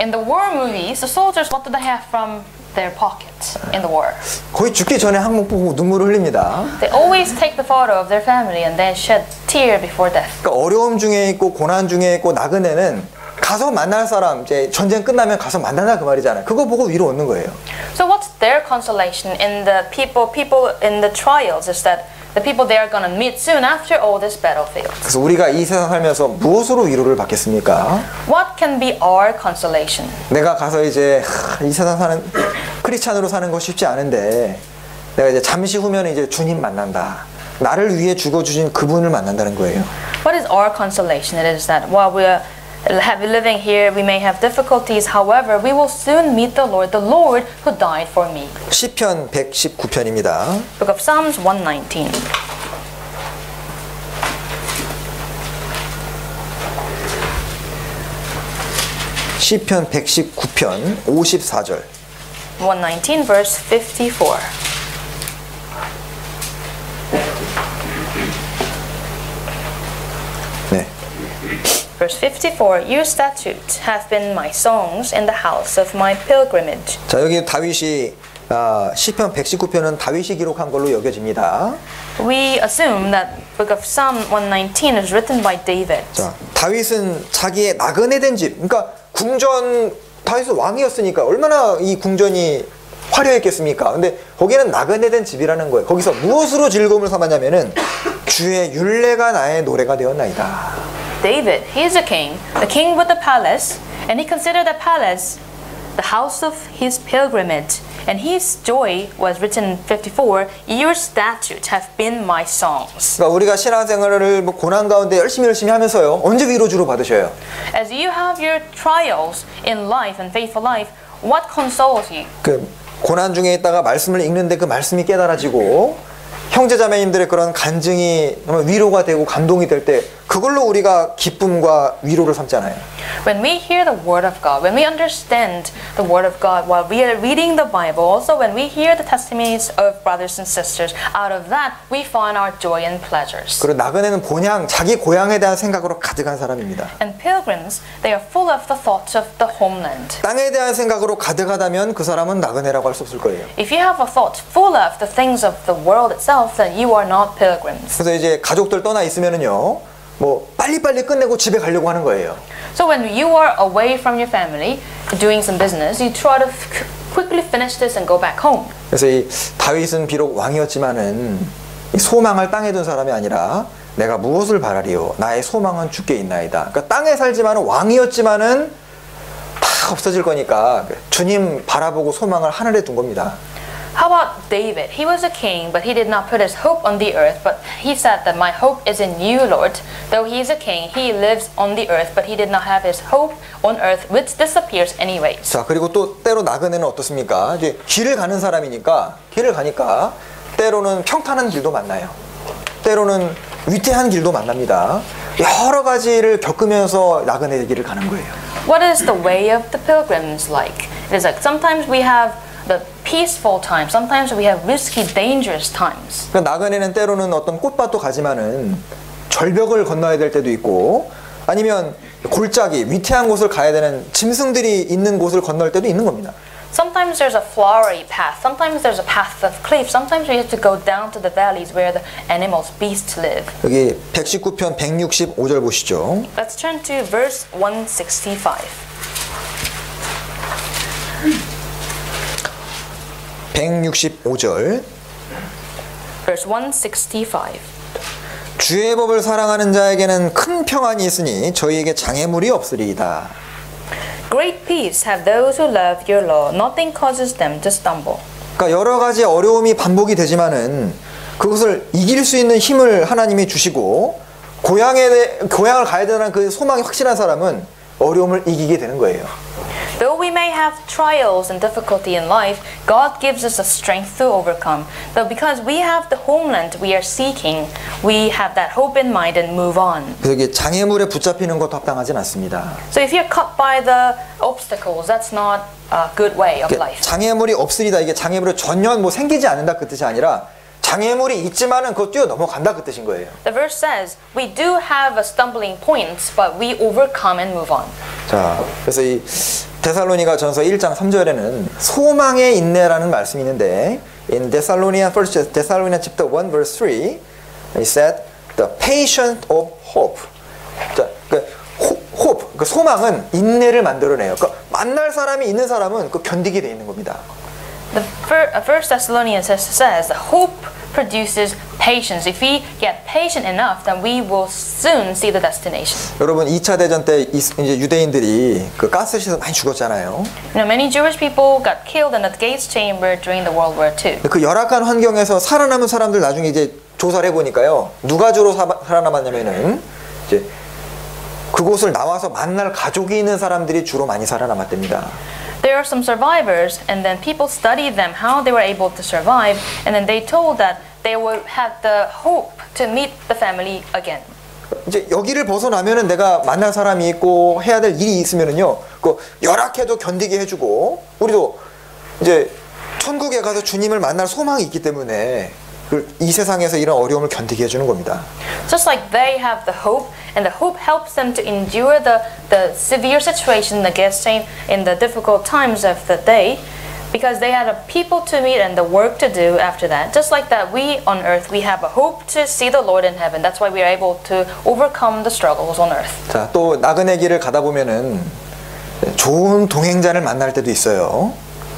In the war movies, the soldiers, what do they have from their pockets in the war? 거의 죽기 전에 항목 보고 눈물을 흘립니다. They always take the photo of their family and then shed tear before death. 그러니까 어려움 중에 있고 고난 중에 있고 나그네는 가서 만날 사람, 이제 전쟁 끝나면 가서 만나나 그 말이잖아요. 그거 보고 위로 얻는 거예요. So what's their consolation in the people in the trials is that the people they are going to meet soon after all this battlefield. 그래서 우리가 이 세상 살면서 무엇으로 위로를 받겠습니까? What can be our consolation? 내가 가서 이제 이 세상 사는 크리스찬으로 사는 거 쉽지 않은데 내가 이제 잠시 후면 이제 주님 만난다. 나를 위해 죽어주신 그분을 만난다는 거예요. What is our consolation? It is that while we are living here, we may have difficulties. However, we will soon meet the Lord who died for me. 시편 119편입니다. Book of Psalms 119. 시편 119편 54절. 119 verse 54. 네. Verse 54, Your statutes have been my songs in the house of my pilgrimage. 자, 여기 다윗이 시편 119편은 다윗이 기록한 걸로 여겨집니다. We assume that book of Psalm 119 is written by David. 자, 다윗은 자기의 나그네된 집, 그러니까 궁전 다윗은 왕이었으니까 얼마나 이 궁전이 화려했겠습니까? 근데 거기는 나그네된 집이라는 거예요. 거기서 무엇으로 즐거움을 삼았냐면은 주의 율례가 나의 노래가 되었나이다. David, he is a king with the palace, and he considered the palace the house of his pilgrimage. And his joy was written in 54, Your statutes have been my songs. 그러니까 우리가 신앙생활을 뭐 고난 가운데 열심히 하면서요. 언제 위로 주로 받으셔요? As you have your trials in life and faithful life, what consoles you? 그 고난 중에 있다가 말씀을 읽는데 그 말씀이 깨달아지고 형제자매님들의 그런 간증이 정말 위로가 되고 감동이 될 때 그걸로 우리가 기쁨과 위로를 삼잖아요. When we hear the word of God, when we understand the word of God while we are reading the Bible, also when we hear the testimonies of brothers and sisters, out of that we find our joy and pleasures. 그리고 나그네는 본향, 자기 고향에 대한 생각으로 가득한 사람입니다. And pilgrims, they are full of the thoughts of the homeland. 땅에 대한 생각으로 가득하다면 그 사람은 나그네라고 할 수 없을 거예요. If you have a thought full of the things of the world itself, then you are not pilgrims. 그래서 이제 가족들 떠나 있으면은요. 뭐 빨리빨리 끝내고 집에 가려고 하는 거예요. So when you are away from your family doing some business, you try to quickly finish this and go back home. 그래서 이 다윗은 비록 왕이었지만은 이 소망을 땅에 둔 사람이 아니라 내가 무엇을 바라리요? 나의 소망은 주께 있나이다. 그러니까 땅에 살지만은 왕이었지만은 다 없어질 거니까 주님 바라보고 소망을 하늘에 둔 겁니다. How about David? He was a king, but he did not put his hope on the earth, but he said that my hope is in you, Lord. Though he is a king, he lives on the earth, but he did not have his hope on earth, which disappears anyways. 자, 그리고 또 때로 나그네는 어떻습니까? 이제 길을 가는 사람이니까 길을 가니까 때로는 평탄한 길도 만나요. 때로는 위태한 길도 만납니다. 여러 가지를 겪으면서 나그네 길을 가는 거예요. What is the way of the pilgrims like? It is like sometimes we have the peaceful times, sometimes we have risky, dangerous times. 그러니까 나그네는 때로는 어떤 꽃밭도 가지만은 절벽을 건너야 될 때도 있고 아니면 골짜기, 위태한 곳을 가야 되는 짐승들이 있는 곳을 건널 때도 있는 겁니다. Sometimes there's a flowery path, sometimes there's a path of cliff, sometimes we have to go down to the valleys where the animals, beasts live. 여기 119편 165절 보시죠. Let's turn to verse 165. 165절. Verse 165. 주의 법을 사랑하는 자에게는 큰 평안이 있으니 저희에게 장애물이 없으리이다. Great peace have those who love your law. Nothing causes them to stumble. 그러니까 여러 가지 어려움이 반복이 되지만은 그것을 이길 수 있는 힘을 하나님이 주시고 고향을 가야 되는 그 소망이 확실한 사람은 어려움을 이기게 되는 거예요. Though we may have trials and difficulty in life, God gives us the strength to overcome. Though because we have the homeland we are seeking, we have that hope in mind and move on. 그래서 이게 장애물에 붙잡히는 것도 합당하진 않습니다. So if you're caught by the obstacles, that's not a good way of life. 장애물이 없으리다. 이게 장애물이 전혀 뭐 생기지 않는다 그 뜻이 아니라 장애물이 있지만은 그거 뛰어 넘어간다 그 뜻인 거예요. The verse says, we do have a stumbling points, but we overcome and move on. 자, 그래서 이 데살로니가 전서 1장 3절에는 소망의 인내라는 말씀이 있는데 in Thessalonians chapter 1 verse 3 it said the patience of hope. 자, 그 hope, 그 소망은 인내를 만들어내요. 그러니까 만날 사람이 있는 사람은 그 견디게 돼 있는 겁니다. The First Thessalonians says that hope produces patience. If we get patient enough, then we will soon see the destination. 여러분 2차 대전 때 이제 유대인들이 그 가스실에서 많이 죽었잖아요. You know, many Jewish people got killed in the gas chamber during the World War II. 그 열악한 환경에서 살아남은 사람들 나중에 이제 조사를 해보니까요. 누가 주로 살아남았냐면은 이제 그곳을 나와서 만날 가족이 있는 사람들이 주로 많이 살아남았답니다. There are some survivors, and then people studied them, how they were able to survive, and then they told that they would have the hope to meet the family again. 이제 여기를 벗어나면은 내가 만날 사람이 있고 해야 될 일이 있으면은요, 그 열악해도 견디게 해주고, 우리도 이제 천국에 가서 주님을 만날 소망이 있기 때문에 이 세상에서 이런 어려움을 견디게 해주는 겁니다. Just like they have the hope, and the hope helps them to endure the severe situation, the gas chamber, in the difficult times of the day, because they had a people to meet and the work to do after that. Just like that, we on earth, we have a hope to see the Lord in heaven. That's why we are able to overcome the struggles on earth. 자, 또 나그네 길을 가다 보면은 좋은 동행자를 만날 때도 있어요.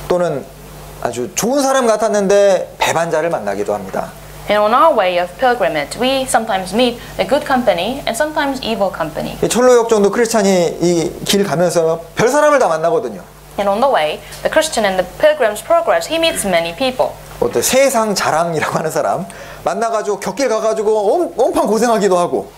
또는 아주 좋은 사람 같았는데 배반자를 만나기도 합니다. And on our way of pilgrimage, we sometimes meet a good company and sometimes evil company. 이 철로역정도 크리스찬이 이 길 가면서 별 사람을 다 만나거든요. And on the way, the Christian in the pilgrim's progress, he meets many people. 어떤 세상 자랑이라고 하는 사람 만나가지고 곁길 가가지고 엄청 고생하기도 하고.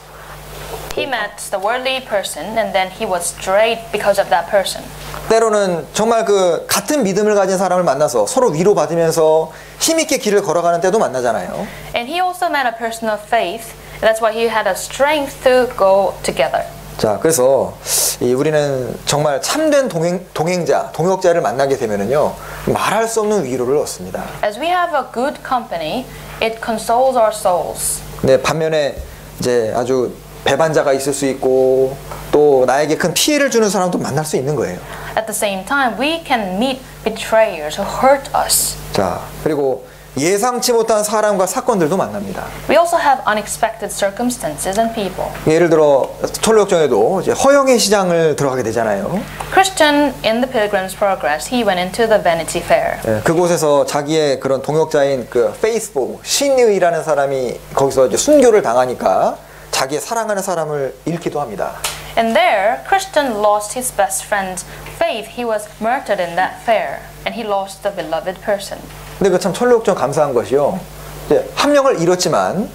He met the worldly person and then he was strayed because of that person. 때로는 정말 그 같은 믿음을 가진 사람을 만나서 서로 위로받으면서 힘있게 길을 걸어가는 때도 만나잖아요. And he also met a person of faith. That's why he had a strength to go together. 자, 그래서 우리는 정말 참된 동행자, 동역자를 만나게 되면은요 말할 수 없는 위로를 얻습니다. As we have a good company, it consoles our souls. 네, 반면에 이제 아주 배반자가 있을 수 있고 또 나에게 큰 피해를 주는 사람도 만날 수 있는 거예요. At the same time, we can meet betrayers who hurt us. 자, 그리고 예상치 못한 사람과 사건들도 만납니다. We also have unexpected circumstances and people. 예를 들어 철로역정에도 이제 허영의 시장을 들어가게 되잖아요. Christian in the Pilgrim's Progress, he went into the Vanity Fair. 예, 그곳에서 자기의 그런 동역자인 그 페이스북 신의라는 사람이 거기서 이제 순교를 당하니까 자기의 사랑하는 사람을 잃기도 합니다. And there, Christian lost his best friend's faith. He was murdered in that fair, and he lost the beloved person. 근데 그 참 천루옥전 감사한 것이요. 이제 한 명을 잃었지만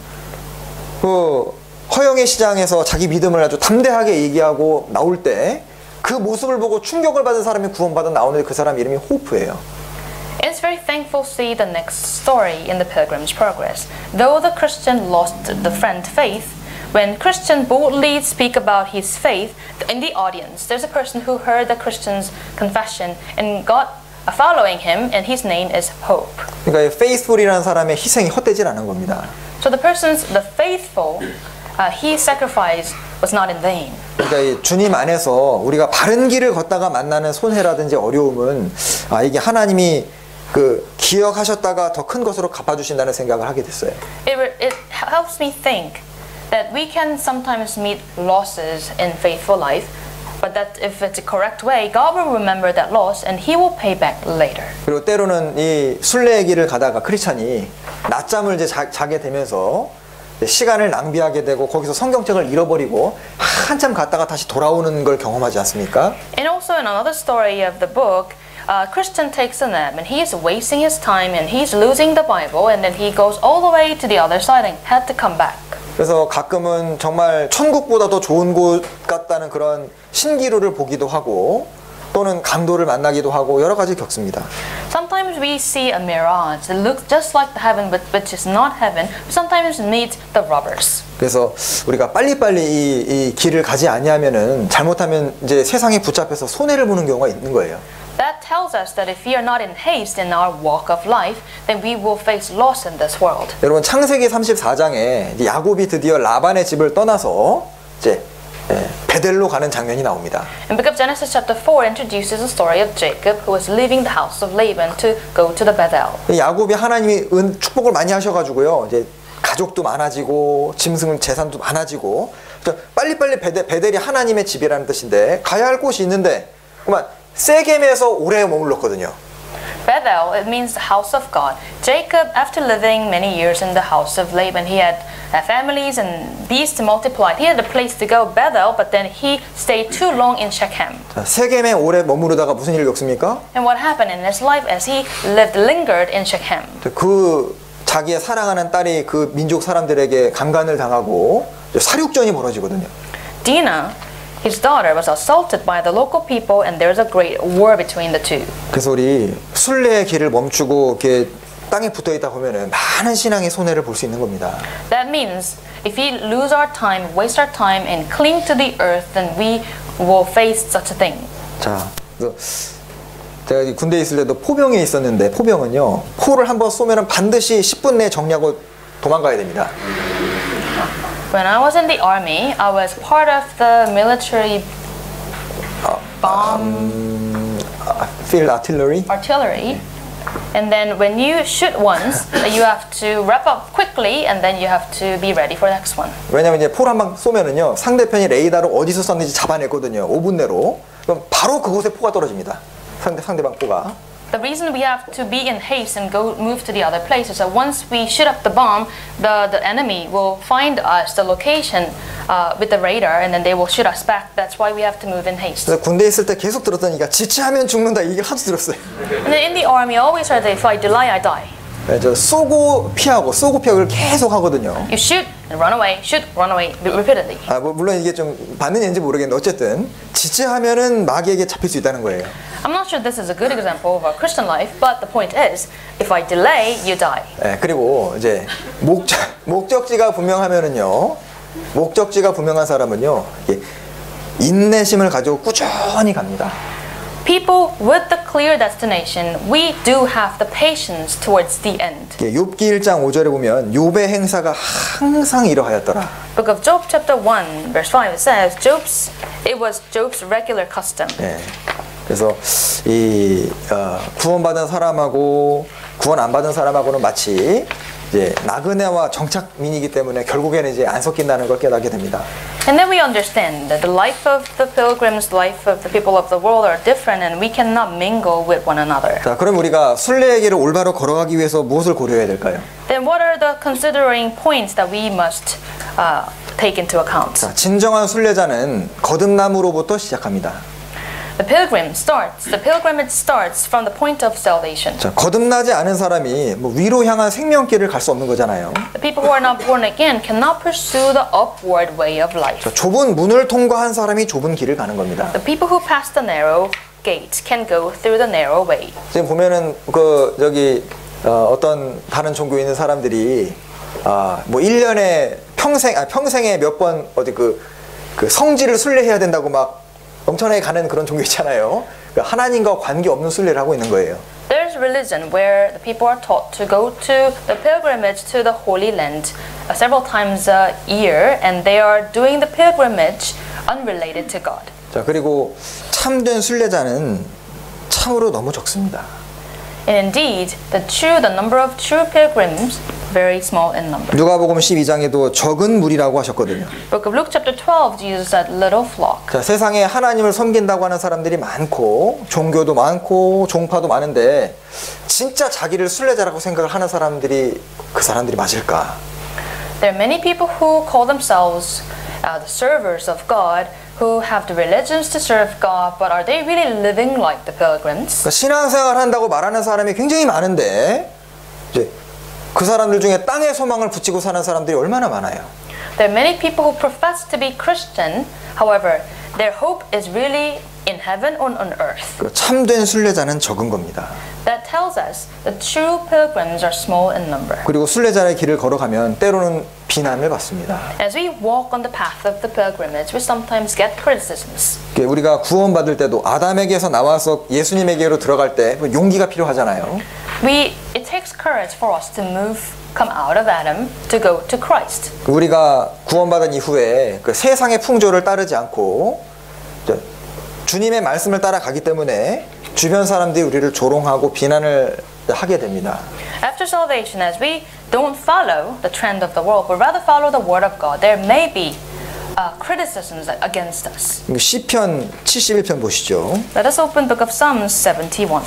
그 허영의 시장에서 자기 믿음을 아주 담대하게 얘기하고 나올 때 그 모습을 보고 충격을 받은 사람이 구원받아 나오는데 그 사람 이름이 호프예요. It's very thankful to see the next story in the Pilgrim's Progress. Though the Christian lost the friend faith, when Christian boldly speak about his faith, in the audience there's a person who heard the Christian's confession and got following him, and his name is Hope. 그러니까 이 faithful이라는 사람의 희생이 헛되질 않은 겁니다. So the faithful, his sacrifice was not in vain. 그러니까 이 주님 안에서 우리가 바른 길을 걷다가 만나는 손해라든지 어려움은 이게 하나님이 그 기억하셨다가 더 큰 것으로 갚아주신다는 생각을 하게 됐어요. It helps me think that we can sometimes meet losses in faithful life, but that if it's a correct way, God will remember that loss and He will pay back later. 그리고 때로는 이 순례의 길을 가다가 크리스찬이 낮잠을 이제 자게 되면서 시간을 낭비하게 되고 거기서 성경책을 잃어버리고 한참 갔다가 다시 돌아오는 걸 경험하지 않습니까? And also in another story of the book, Christian takes a nap and he is wasting his time and he's losing the Bible and then he goes all the way to the other side and had to come back. 그래서 가끔은 정말 천국보다 더 좋은 곳 같다는 그런 신기루를 보기도 하고 또는 강도를 만나기도 하고 여러 가지 겪습니다. Sometimes we see a mirage that looks just like the heaven but which is not heaven. Sometimes meet the robbers. 그래서 우리가 빨리빨리 이 길을 가지 아니하면은 잘못하면 이제 세상에 붙잡혀서 손해를 보는 경우가 있는 거예요. That tells us that if we are not in haste in our walk of life, then we will face loss in this world. 여러분 창세기 34장에 야곱이 드디어 라반의 집을 떠나서 이제 베델로 가는 장면이 나옵니다. In book of Genesis chapter 4 introduces the story of Jacob who was leaving the house of Laban to go to the Bethel. 야곱이 하나님이 축복을 많이 하셔가지고요. 이제 가족도 많아지고 짐승 재산도 많아지고 빨리빨리 베델이 하나님의 집이라는 뜻인데 가야 할 곳이 있는데 그만 세겜에서 오래 머물렀거든요. Bethel, it means the house of God. Jacob, after living many years in the house of Laban, he had families and beasts multiplied. He had a place to go, Bethel, but then he stayed too long in Shechem. 세겜에 오래 머무르다가 무슨 일을 겪습니까? And what happened in his life as he lingered in Shechem? 그 자기의 사랑하는 딸이 그 민족 사람들에게 강간을 당하고 살육전이 벌어지거든요. Dinah, his daughter, was assaulted by the local people, and there was a great war between the two. 그래서 우리 순례의 길을 멈추고 이렇게 땅에 붙어 있다 보면은 많은 신앙의 손해를 볼 수 있는 겁니다. That means if we lose our time, waste our time, and cling to the earth, then we will face such a thing. 자, 제가 군대에 있을 때도 포병에 있었는데 포병은요 포를 한번 쏘면은 반드시 10분 내에 정리하고 도망가야 됩니다. When I was in the army, I was part of the military field artillery. artillery. And then when you shoot once, you have to wrap up quickly and then you have to be ready for the next one. 왜냐면 이제 포를 한 방 쏘면은요 상대편이 레이더로 어디서 쐈는지 잡아냈거든요. 5분 내로. 그럼 바로 그곳에 포가 떨어집니다. 상대방 포가. The reason we have to be in haste and move to the other place is that once we shoot up the bomb, the enemy will find us, the location, with the radar, and then they will shoot us back. That's why we have to move in haste. 그래서 군대에 있을 때 계속 들었더니까 지체하면 죽는다 이 얘기를 하도 들었어요. And then in the army, I always heard that if I delay, I die. 저 쏘고 피하고를 계속 하거든요. You shoot and run away, shoot, run away repeatedly. 뭐 물론 이게 좀 맞는 얘기인지 모르겠는데 어쨌든 지체하면은 마귀에게 잡힐 수 있다는 거예요. I'm not sure this is a good example of our Christian life, but the point is, if I delay, you die. 그리고 이제 목적지가 분명하면은요, 목적지가 분명한 사람은요, 인내심을 가지고 꾸준히 갑니다. People with the clear destination, we do have the patience towards the end. 욥기 1장 5절에 보면 욥의 행사가 항상 이러하였더라. Book of Job chapter 1 verse 5 it says it was Job's regular custom. 그래서 이 구원받은 사람하고 구원 안 받은 사람하고는 마치 이제 나그네와 정착민이기 때문에 결국에는 이제 안 섞인다는 걸 깨닫게 됩니다. And then we understand that the life of the pilgrims, the life of the people of the world are different, and we cannot mingle with one another. 자, 그럼 우리가 순례의 길을 올바로 걸어가기 위해서 무엇을 고려해야 될까요? Then what are the considering points that we must take into account? 자, 진정한 순례자는 거듭남으로부터 시작합니다. The pilgrimage starts from the point of salvation. 자, 거듭나지 않은 사람이 뭐 위로 향한 생명길을 갈 수 없는 거잖아요. The people who are not born again cannot pursue the upward way of life. 자, 좁은 문을 통과한 사람이 좁은 길을 가는 겁니다. The people who pass the narrow gate can go through the narrow way. 지금 보면은 그 저기 어떤 다른 종교에 있는 사람들이 뭐 1년에 평생에 몇 번 어디 그 성지를 순례해야 된다고 막 엄청나게 가는 그런 종교 있잖아요. 그러니까 하나님과 관계 없는 순례를 하고 있는 거예요. There's religion where the people are taught to go to the pilgrimage to the Holy Land several times a year, and they are doing the pilgrimage unrelated to God. 자, 그리고 참된 순례자는 참으로 너무 적습니다. And indeed, the number of true pilgrims very small in number. 누가복음 12장에도 적은 무리라고 하셨거든요. Book of Luke chapter 12, Jesus said, "Little flock." 자, 세상에 하나님을 섬긴다고 하는 사람들이 많고 종교도 많고 종파도 많은데 진짜 자기를 순례자라고 생각을 하는 사람들이 그 사람들이 맞을까? There are many people who call themselves the servers of God, who have the religions to serve God, but are they really living like the pilgrims? 그러니까 신앙생활 한다고 말하는 사람이 굉장히 많은데 이제 그 사람들 중에 땅에 소망을 붙이고 사는 사람들이 얼마나 많아요. There are many people who profess to be Christian, however, their hope is really in heaven or on earth. 그 참된 순례자는 적은 겁니다. That tells us the true pilgrims are small in number. 그리고 순례자의 길을 걸어가면 때로는 비난을 받습니다. As we walk on the path of the pilgrimage, we sometimes get criticisms. 우리가 구원받을 때도 아담에게서 나와서 예수님에게로 들어갈 때 용기가 필요하잖아요. It takes courage for us to come out of Adam to go to Christ. 우리가 구원받은 이후에 그 세상의 풍조를 따르지 않고 주님의 말씀을 따라가기 때문에 주변 사람들이 우리를 조롱하고 비난을 하게 됩니다. After salvation, as we don't follow the trend of the world, but rather follow the word of God, there may be criticisms against us. 시편 71편 보시죠. Let us open book of Psalms 71.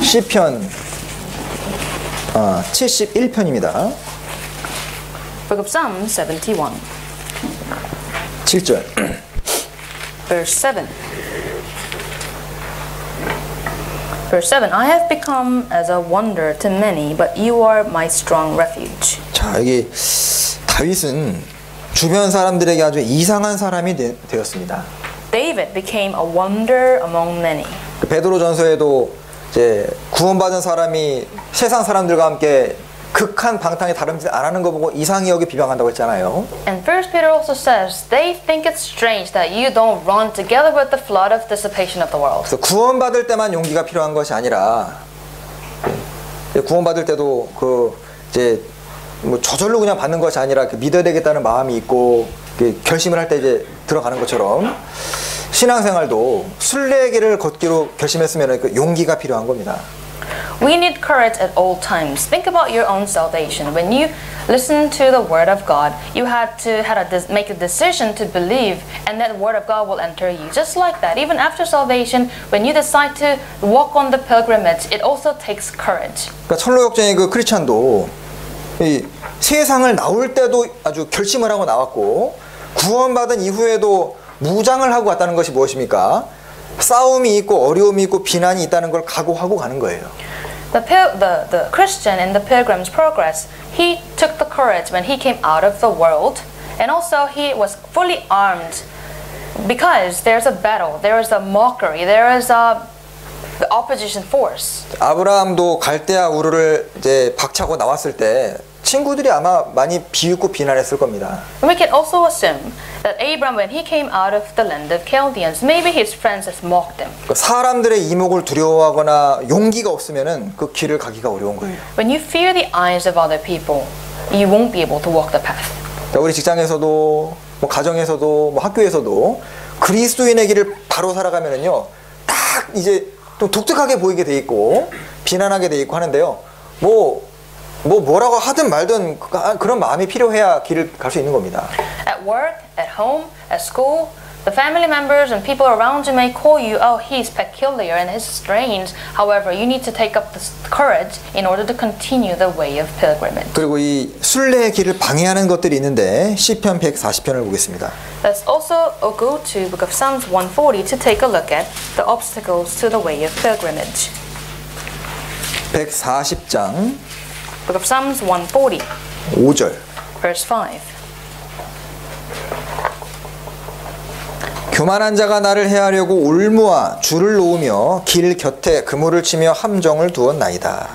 시편 71편입니다. Book of Psalms 71. 7절. Verse 7. Verse 7. I have become as a wonder to many, but you are my strong refuge. 자, 여기 다윗은 주변 사람들에게 아주 이상한 사람이 되었습니다. David became a wonder among many. 베드로전서에도 이제 구원받은 사람이 세상 사람들과 함께 극한 방탕에 다름질 안 하는 거 보고 이상히 여기 비방한다고 했잖아요. And First Peter also says they think it's strange that you don't run together with the flood of dissipation of the world. 그래서 구원받을 때만 용기가 필요한 것이 아니라 구원받을 때도 이제 뭐 저절로 그냥 받는 것이 아니라 믿어야 되겠다는 마음이 있고 결심을 할 때 이제 들어가는 것처럼 신앙생활도 순례길을 걷기로 결심했으면 용기가 필요한 겁니다. We need courage at all times. Think about your own salvation. When you listen to the word of God, you had to make a decision to believe, and that word of God will enter you. Just like that, even after salvation, when you decide to walk on the pilgrimage, it also takes courage. 그러니까 철로역정의 그 크리스찬도 이 세상을 나올 때도 아주 결심을 하고 나왔고 구원받은 이후에도 무장을 하고 왔다는 것이 무엇입니까? 싸움이 있고 어려움이 있고 비난이 있다는 걸 각오하고 가는 거예요. The Christian in the Pilgrim's Progress, he took the courage when he came out of the world, and also he was fully armed because there's a battle, there is a mockery, there is the opposition force. 아브라함도 갈대아 우르를 이제 박차고 나왔을 때 친구들이 아마 많이 비웃고 비난했을 겁니다. And we can also assume that Abraham, when he came out of the land of Chaldeans, maybe his friends has mocked him. 사람들의 이목을 두려워하거나 용기가 없으면은 그 길을 가기가 어려운 거예요. When you fear the eyes of other people, you won't be able to walk the path. 우리 직장에서도 뭐 가정에서도 뭐 학교에서도 그리스도인의 길을 바로 살아가면은요 딱 이제 좀 독특하게 보이게 돼 있고 비난하게 돼 있고 하는데요. 뭐라고 하든 말든 그런 마음이 필요해야 길을 갈 수 있는 겁니다. At work, at home, at school, The family members and people around you may call you, oh, he's peculiar and he's strange. However, you need to take up the courage in order to continue the way of pilgrimage. 그리고 이 순례의 길을 방해하는 것들이 있는데 시편 140편을 보겠습니다. Let's also go to Book of Psalms 140 to take a look at the obstacles to the way of pilgrimage. 140장 Book of Psalms 140, 5절. verse 5. 교만한 자가 나를 해하려고 올무와 줄을 놓으며 길 곁에 그물을 치며 함정을 두었나이다.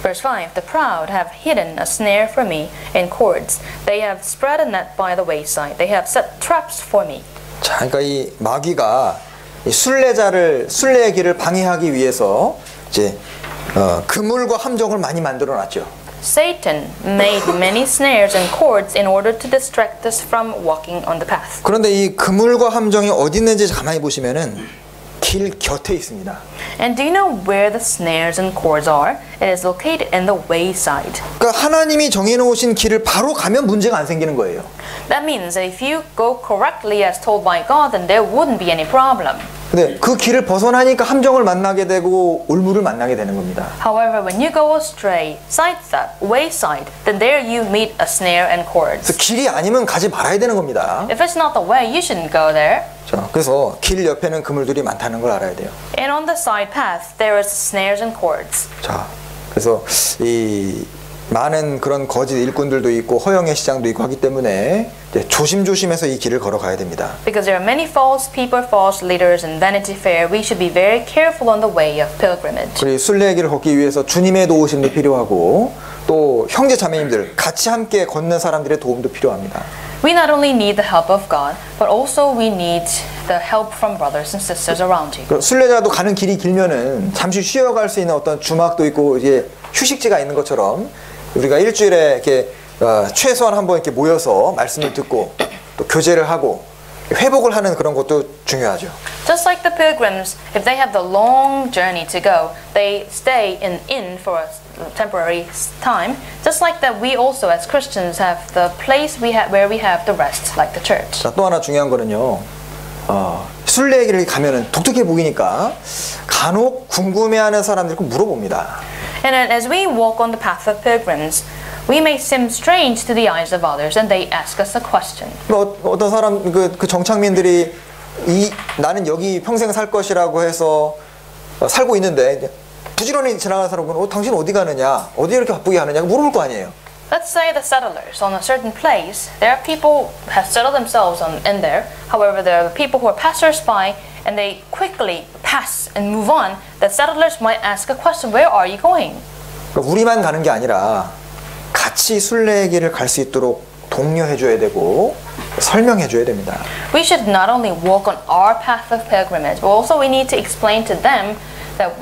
Verse 5. The proud have hidden a snare for me in cords. They have spread a net by the wayside. They have set traps for me. 자, 그러니까 이 마귀가 이 순례의 길을 방해하기 위해서 이제 그물과 함정을 많이 만들어 놨죠. Satan made many snares and cords in order to distract us from walking on the path. 그런데 이 그물과 함정이 어디 있는지 가만히 보시면은 길 곁에 있습니다. And do you know where the snares and cords are? It is located in the wayside. 그러니까 하나님이 정해놓으신 길을 바로 가면 문제가 안 생기는 거예요. That means that if you go correctly as told by God, then there wouldn't be any problem. 근데 그 길을 벗어나니까 함정을 만나게 되고 올무를 만나게 되는 겁니다. However, when you go astray, sidestep, wayside, then there you meet a snare and cords. 그래서 길이 아니면 가지 말아야 되는 겁니다. If it's not the way, you shouldn't go there. 자, 그래서 길 옆에는 그물들이 많다는 걸 알아야 돼요. And on the side path, there is snares and cords. 자, 그래서 이 많은 그런 거짓 일꾼들도 있고 허영의 시장도 있고 하기 때문에 이제 조심조심해서 이 길을 걸어가야 됩니다. Because there are many false people, false leaders, and Vanity Fair, we should be very careful on the way of pilgrimage. 그리고 순례의 길을 걷기 위해서 주님의 도우심도 필요하고 또 형제 자매님들 같이 함께 걷는 사람들의 도움도 필요합니다. We not only need the help of God, but also we need the help from brothers and sisters around you. 순례자도 가는 길이 길면은 잠시 쉬어갈 수 있는 어떤 주막도 있고 이제 휴식지가 있는 것처럼 우리가 일주일에 이렇게 최소한 한번 이렇게 모여서 말씀을 듣고 또 교제를 하고 회복을 하는 그런 것도 중요하죠. Just like the pilgrims, if they have the long journey to go, they stay in inn for a temporary time. Just like that, we also as Christians have the place where we have the rest, like the church. 자, 또 하나 중요한 거는요. 순례의 길을 가면은 독특해 보이니까 간혹 궁금해하는 사람들이 꼭 물어봅니다. And then as we walk on the path of pilgrims, we may seem strange to the eyes of others, and they ask us a question. 어떤 사람 그 정착민들이 나는 여기 평생 살 것이라고 해서 살고 있는데 부지런히 지나가는 사람은 당신 어디 가느냐, 어디 이렇게 바쁘게 하느냐 물어볼 거 아니에요. Let's say the settlers on a certain place. There are people who have settled themselves in there. However, there are the people who are passers-by, and they quickly pass and move on. The settlers might ask a question: Where are you going? 그러니까 우리만 가는 게 아니라 같이 순례의 길을 갈 수 있도록 독려해줘야 되고 설명해줘야 됩니다. We should not only walk on our path of pilgrimage, but also we need to explain to them that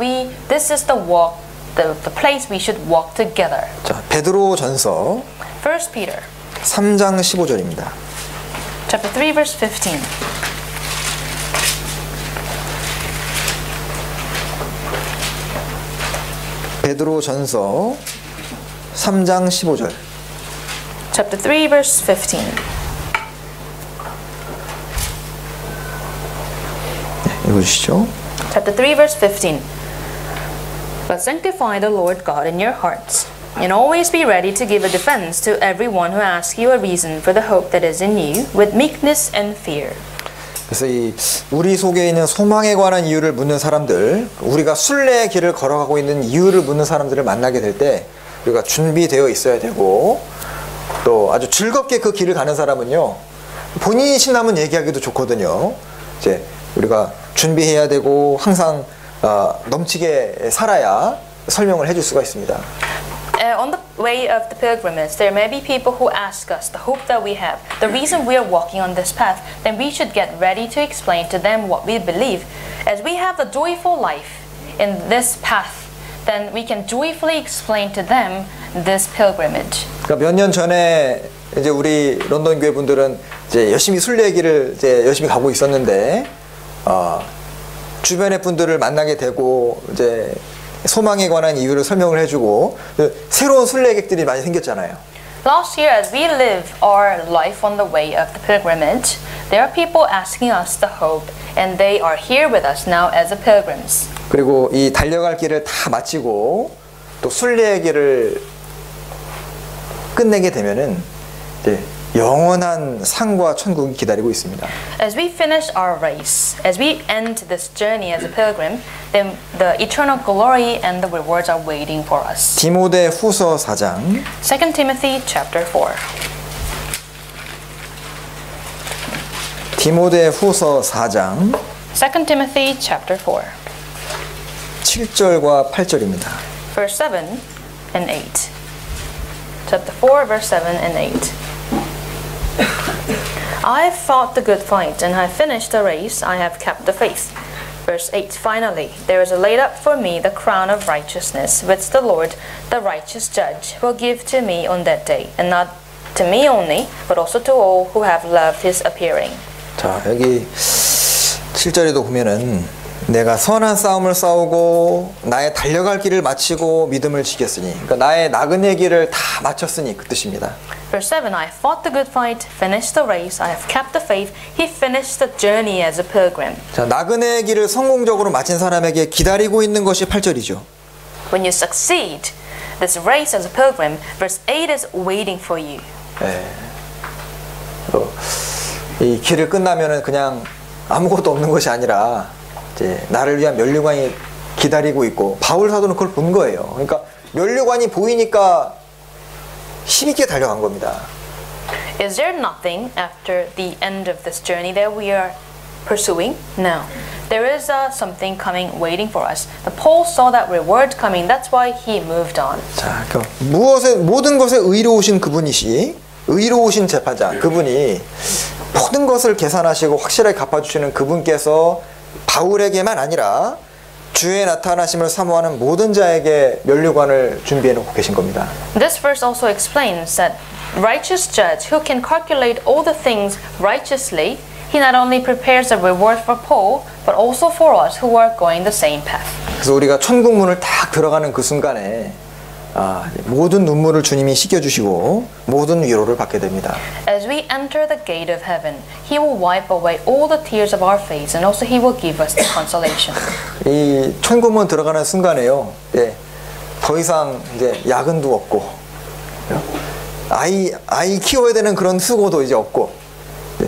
this is the walk, the place we should walk together. 자, 베드로전서 1 Peter 3장 15절입니다. chapter 3 verse 15. 베드로전서 3장 15절. Chapter 3 verse 15. 읽어주시죠. Chapter 3 verse 15. But sanctify the Lord God in your hearts, and always be ready to give a defense to everyone who asks you a reason for the hope that is in you, with meekness and fear. 그래서 우리 속에 있는 소망에 관한 이유를 묻는 사람들, 우리가 순례의 길을 걸어가고 있는 이유를 묻는 사람들을 만나게 될 때 우리가 준비되어 있어야 되고, 또 아주 즐겁게 그 길을 가는 사람은요, 본인이 신나면 얘기하기도 좋거든요. 이제 우리가 준비해야 되고 항상 넘치게 살아야 설명을 해줄 수가 있습니다. On the way of the pilgrimage, there may be people who ask us the hope that we have, the reason we are walking on this path. Then we should get ready to explain to them what we believe. As we have a joyful life in this path, then we can joyfully explain to them this pilgrimage. 그러니까 몇 년 전에 이제 우리 런던 교회 분들은 이제 열심히 순례의 길을 이제 열심히 가고 있었는데 주변의 분들을 만나게 되고 이제 소망에 관한 이유를 설명을 해주고 새로운 순례객들이 많이 생겼잖아요. Last year, as we live our life on the way of the pilgrimage, There are people asking us the hope, and they are here with us now as the pilgrims. 그리고 이 달려갈 길을 다 마치고 또 순례의 길을 끝내게 되면은 이제 영원한 상과 천국이 기다리고 있습니다. As we finish our race, as we end this journey as a pilgrim, then the eternal glory and the rewards are waiting for us. 디모데 후서 4장 2 Timothy chapter 4. 디모데 후서 4장 2 Timothy chapter 4. 7절과 8절입니다. Verse 7 and 8. Chapter 4, verse 7 and 8. I have fought the good fight, and have finished the race, I have kept the faith. Verse 8. Finally, there is laid up for me the crown of righteousness, which the Lord, the righteous judge, will give to me on that day, and not to me only, but also to all who have loved his appearing. 자, 여기 7절에도 보면은 내가 선한 싸움을 싸우고 나의 달려갈 길을 마치고 믿음을 지켰으니, 그러니까 나의 나그네 길을 다 마쳤으니 그 뜻입니다. Verse 7, I have fought the good fight, finished the race, I have kept the faith, he finished the journey as a pilgrim. 자, 나그네 길을 성공적으로 마친 사람에게 기다리고 있는 것이 8절이죠. When you succeed this race as a pilgrim, verse 8 is waiting for you. 네. 이 길을 끝나면은 그냥 아무것도 없는 것이 아니라 이제 나를 위한 면류관이 기다리고 있고, 바울 사도는 그걸 본 거예요. 그러니까 면류관이 보이니까 힘있게 달려간 겁니다. Is there nothing after the end of this journey that we are pursuing? No. There is something coming waiting for us. The Paul saw that reward coming. That's why he moved on. 자, 그러니까 모든 것에 의로우신 그분이시, 의로우신 재판장, 그분이 모든 것을 계산하시고 확실하게 갚아주시는 그분께서 바울에게만 아니라 주의 나타나심을 사모하는 모든 자에게 면류관을 준비해 놓고 계신 겁니다. This verse also explains that righteous judge who can calculate all the things righteously, he not only prepares a reward for Paul, but also for us who are going the same path. 그래서 우리가 천국문을 딱 들어가는 그 순간에 모든 눈물을 주님이 씻겨주시고 모든 위로를 받게 됩니다. As we enter the gate of heaven, he will wipe away all the tears of our face, and also he will give us the consolation. 이 천국문 들어가는 순간에요. 예, 더 이상 이제 야근도 없고, 아이 키워야 되는 그런 수고도 이제 없고,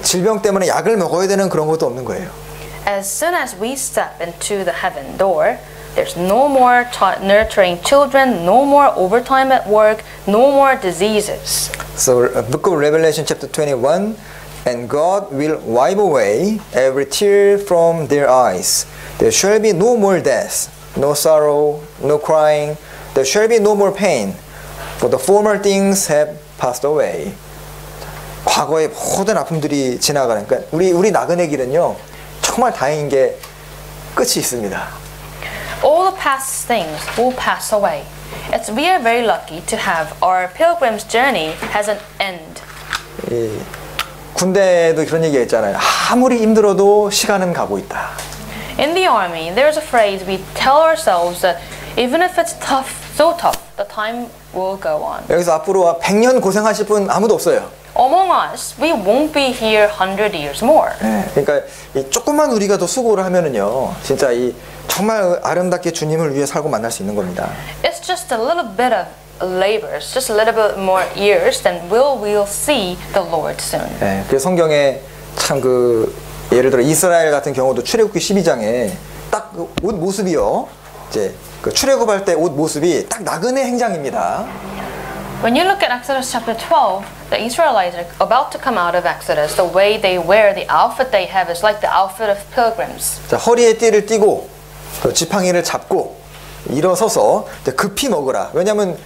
질병 때문에 약을 먹어야 되는 그런 것도 없는 거예요. As soon as we step into the heaven door, there's no more nurturing children, no more overtime at work, no more diseases. So, Book of Revelation chapter 21, and God will wipe away every tear from their eyes. There shall be no more death, no sorrow, no crying. There shall be no more pain, for the former things have passed away. 과거의 모든 아픔들이 지나가는, 그러니까 우리 나그네 길은요, 정말 다행인 게 끝이 있습니다. All the past things will pass away. We are very lucky to have our pilgrim's journey has an end. 군대에도 그런 얘기가 있잖아요. 아무리 힘들어도 시간은 가고 있다. In the army, there's a phrase we tell ourselves that even if it's tough, so tough, the time will go on. 여기서 앞으로 100년 고생하실 분 아무도 없어요. Among us, we won't be here 100 years more. 네, 그러니까 이 조금만 우리가 더 수고를 하면은요, 진짜 이 정말 아름답게 주님을 위해 살고 만날 수 있는 겁니다. It's just a little bit of labor, it's just a little bit more years, then we'll see the Lord soon. 네, 그래서 성경에 참 예를 들어 이스라엘 같은 경우도 출애굽기 12장에 딱 옷 모습이요, 이제 출애굽할 때 옷 모습이 딱 나그네 행장입니다. When you look at Exodus chapter 12, the Israelites are about to come out of Exodus. The way they wear, the outfit they have is like the outfit of pilgrims. 자, 허리에 띠를 띠고 지팡이를 잡고 일어서서 이제 급히 먹으라. 왜냐하면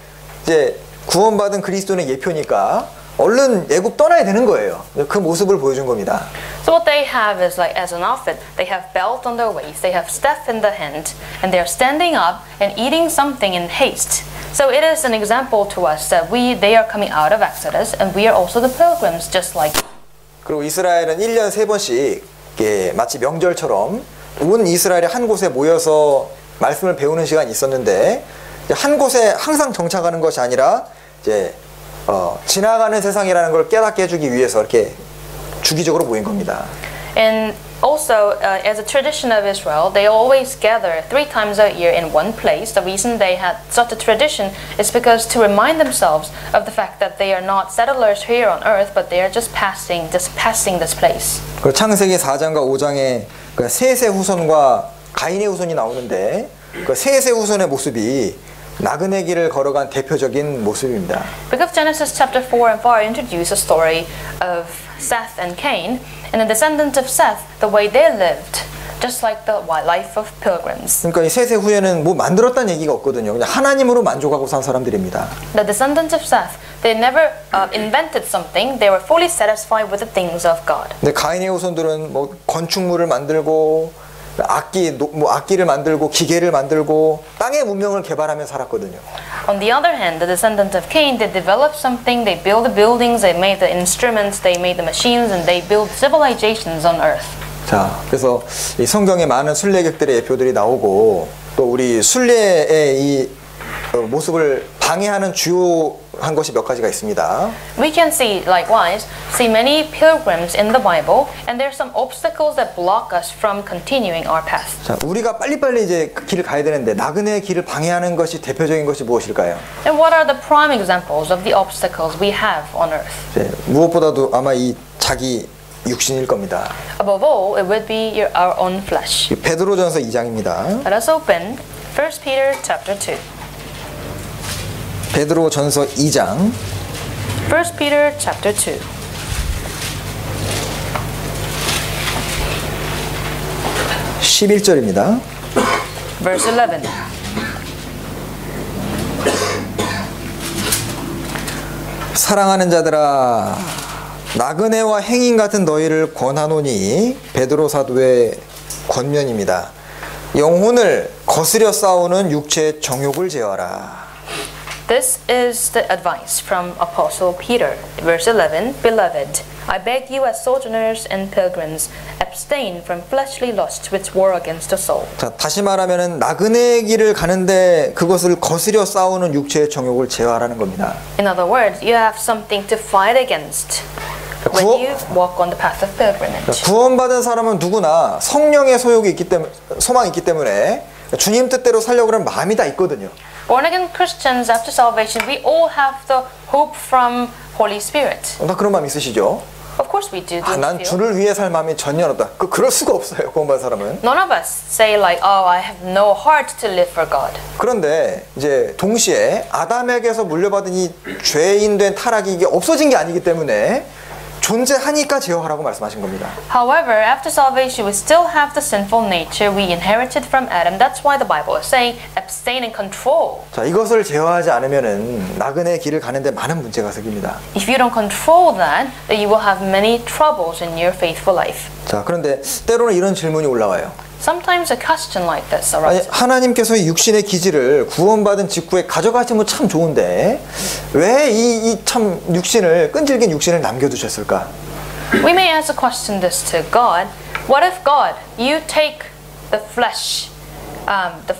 이제 구원받은 그리스도의 예표니까 얼른 애굽 떠나야 되는 거예요. 그 모습을 보여준 겁니다. So what they have is like as an outfit, they have belt on their waist, they have staff in the hand, and they are standing up and eating something in haste. So it is an example to us that they are coming out of Exodus, and we are also the pilgrims, just like. 그리고 이스라엘은 1년 3번씩 마치 명절처럼 온 이스라엘이 한 곳에 모여서 말씀을 배우는 시간이 있었는데, 한 곳에 항상 정착하는 것이 아니라 이제 지나가는 세상이라는 걸 깨닫게 해주기 위해서 이렇게 주기적으로 모인 겁니다. And also, as a tradition of Israel, they always gather 3 times a year in one place. The reason they had such a tradition is because to remind themselves of the fact that they are not settlers here on earth, but they are just passing this place. 그 창세기 4장과 5장에 그 셋의 후손과 가인의 후손이 나오는데 그 셋의 후손의 모습이 나그네 길을 걸어간 대표적인 모습입니다. Book of Genesis chapter 4 and 5 introduce a story of Seth and Cain, and the descendants of Seth, the way they lived, just like the life of pilgrims. 그러니까 이 셋의 후예는 뭐 만들었다는 얘기가 없거든요. 그냥 하나님으로 만족하고 산 사람들입니다. The descendants of Seth, they never invented something. They were fully satisfied with the things of God. 근데 가인의 후손들은 뭐 건축물을 만들고 악기를 만들고 기계를 만들고 땅의 문명을 개발하며 살았거든요. On the other hand, the descendants of Cain, they developed something. They built the buildings, they made the instruments, they made the machines, and they built civilizations on earth. 자, 그래서 이 성경에 많은 순례객들의 예표들이 나오고 또 우리 순례의 이 모습을 방해하는 주요한 것이 몇 가지가 있습니다. We can see many pilgrims in the Bible, and there are some obstacles that block us from continuing our path. 자, 우리가 빨리빨리 이제 그 길을 가야 되는데 나그네의 길을 방해하는 것이 대표적인 것이 무엇일까요? And what are the prime examples of the obstacles we have on earth? 네, 무엇보다도 아마 이 자기 육신일 겁니다. Above all, it would be our own flesh. 베드로전서 2장입니다. Let us open 1 Peter chapter 2. 베드로전서 2장 1 Peter chapter 2. (11절입니다) Verse 11. 사랑하는 자들아 나그네와 행인 같은 너희를 권하노니 베드로 사도의 권면입니다. 영혼을 거스려 싸우는 육체의 정욕을 제어하라. This is the advice from Apostle Peter. Verse 11. Beloved, I beg you as sojourners and pilgrims, abstain from fleshly lusts which war against the soul. 자, 다시 말하면은 나그네의 길을 가는데 그것을 거스려 싸우는 육체의 정욕을 제어하라는 겁니다. In other words, you have something to fight against when you walk on the path of pilgrimage. 구원받은 사람은 누구나 성령의 소욕이 있기 때문에 소망이 있기 때문에 주님 뜻대로 살려고 하는 마음이 다 있거든요. Born again Christians after salvation, we all have the hope from Holy Spirit. 다 그런 마음 있으시죠? Of course we do. 난 주를 위해 살 마음이 전혀 없다. 그럴 수가 없어요. 구원받은 사람은. None of us say like, oh, I have no heart to live for God. 그런데 이제 동시에 아담에게서 물려받은 이 죄인된 타락이 이게 없어진 게 아니기 때문에 존재하니까 제어하라고 말씀하신 겁니다. However, after salvation, we still have the sinful nature we inherited from Adam. That's why the Bible is saying, abstain and control. 자, 이것을 제어하지 않으면은 나그네의 길을 가는데 많은 문제가 생깁니다. If you don't control that, then you will have many troubles in your faithful life. 자, 그런데 때로는 이런 질문이 올라와요. Sometimes a question like this 아니, arises. 하나님께서 육신의 기질을 구원받은 직후에 가져가시면 참 좋은데 왜 이 참 육신을 끈질긴 육신을 남겨두셨을까? We may ask a question this to God. What if God, you take the flesh, the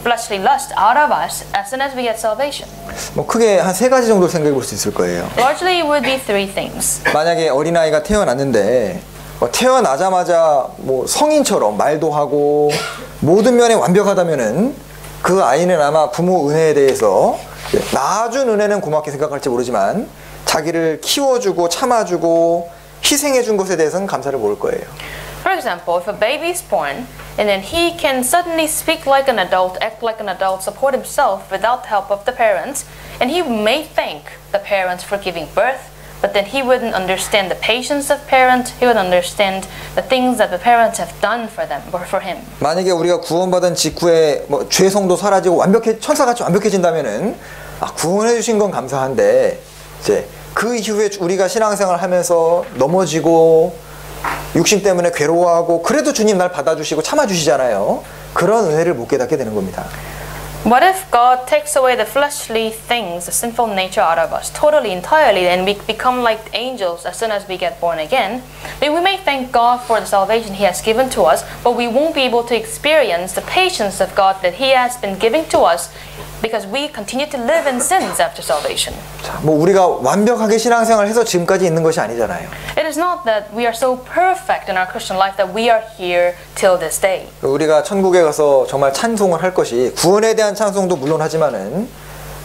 fleshly lust out of us as soon as we get salvation? 뭐 크게 한 세 가지 정도 생각해 볼 수 있을 거예요. Largely, it would be 3 things. 만약에 어린아이가 태어났는데 태어나자마자 뭐 성인처럼 말도 하고 모든 면에 완벽하다면은 그 아이는 아마 부모 은혜에 대해서 낳아준 은혜는 고맙게 생각할지 모르지만 자기를 키워주고 참아주고 희생해준 것에 대해서는 감사를 모를 거예요. For example, if a baby is born and then he can suddenly speak like an adult, act like an adult, support himself without the help of the parents, and he may thank the parents for giving birth, but then he wouldn't understand the patience of parents, he would understand the things that the parents have done for them or for him. 만약에 우리가 구원받은 직후에 뭐 죄성도 사라지고 천사같이 완벽해진다면은 구원해 주신 건 감사한데 이제 그 이후에 우리가 신앙생활을 하면서 넘어지고 육신 때문에 괴로워하고 그래도 주님 날 받아주시고 참아주시잖아요. 그런 은혜를 못 깨닫게 되는 겁니다. What if God takes away the fleshly things, the sinful nature out of us, totally, entirely, and we become like angels as soon as we get born again? Then we may thank God for the salvation He has given to us, but we won't be able to experience the patience of God that He has been giving to us because we continue to live in sins after salvation. 자, 뭐 우리가 완벽하게 신앙생활을 해서 지금까지 있는 것이 아니잖아요. It is not that we are so perfect in our Christian life that we are here till this day. 우리가 천국에 가서 정말 찬송을 할 것이 구원에 대한 찬송도 물론 하지만은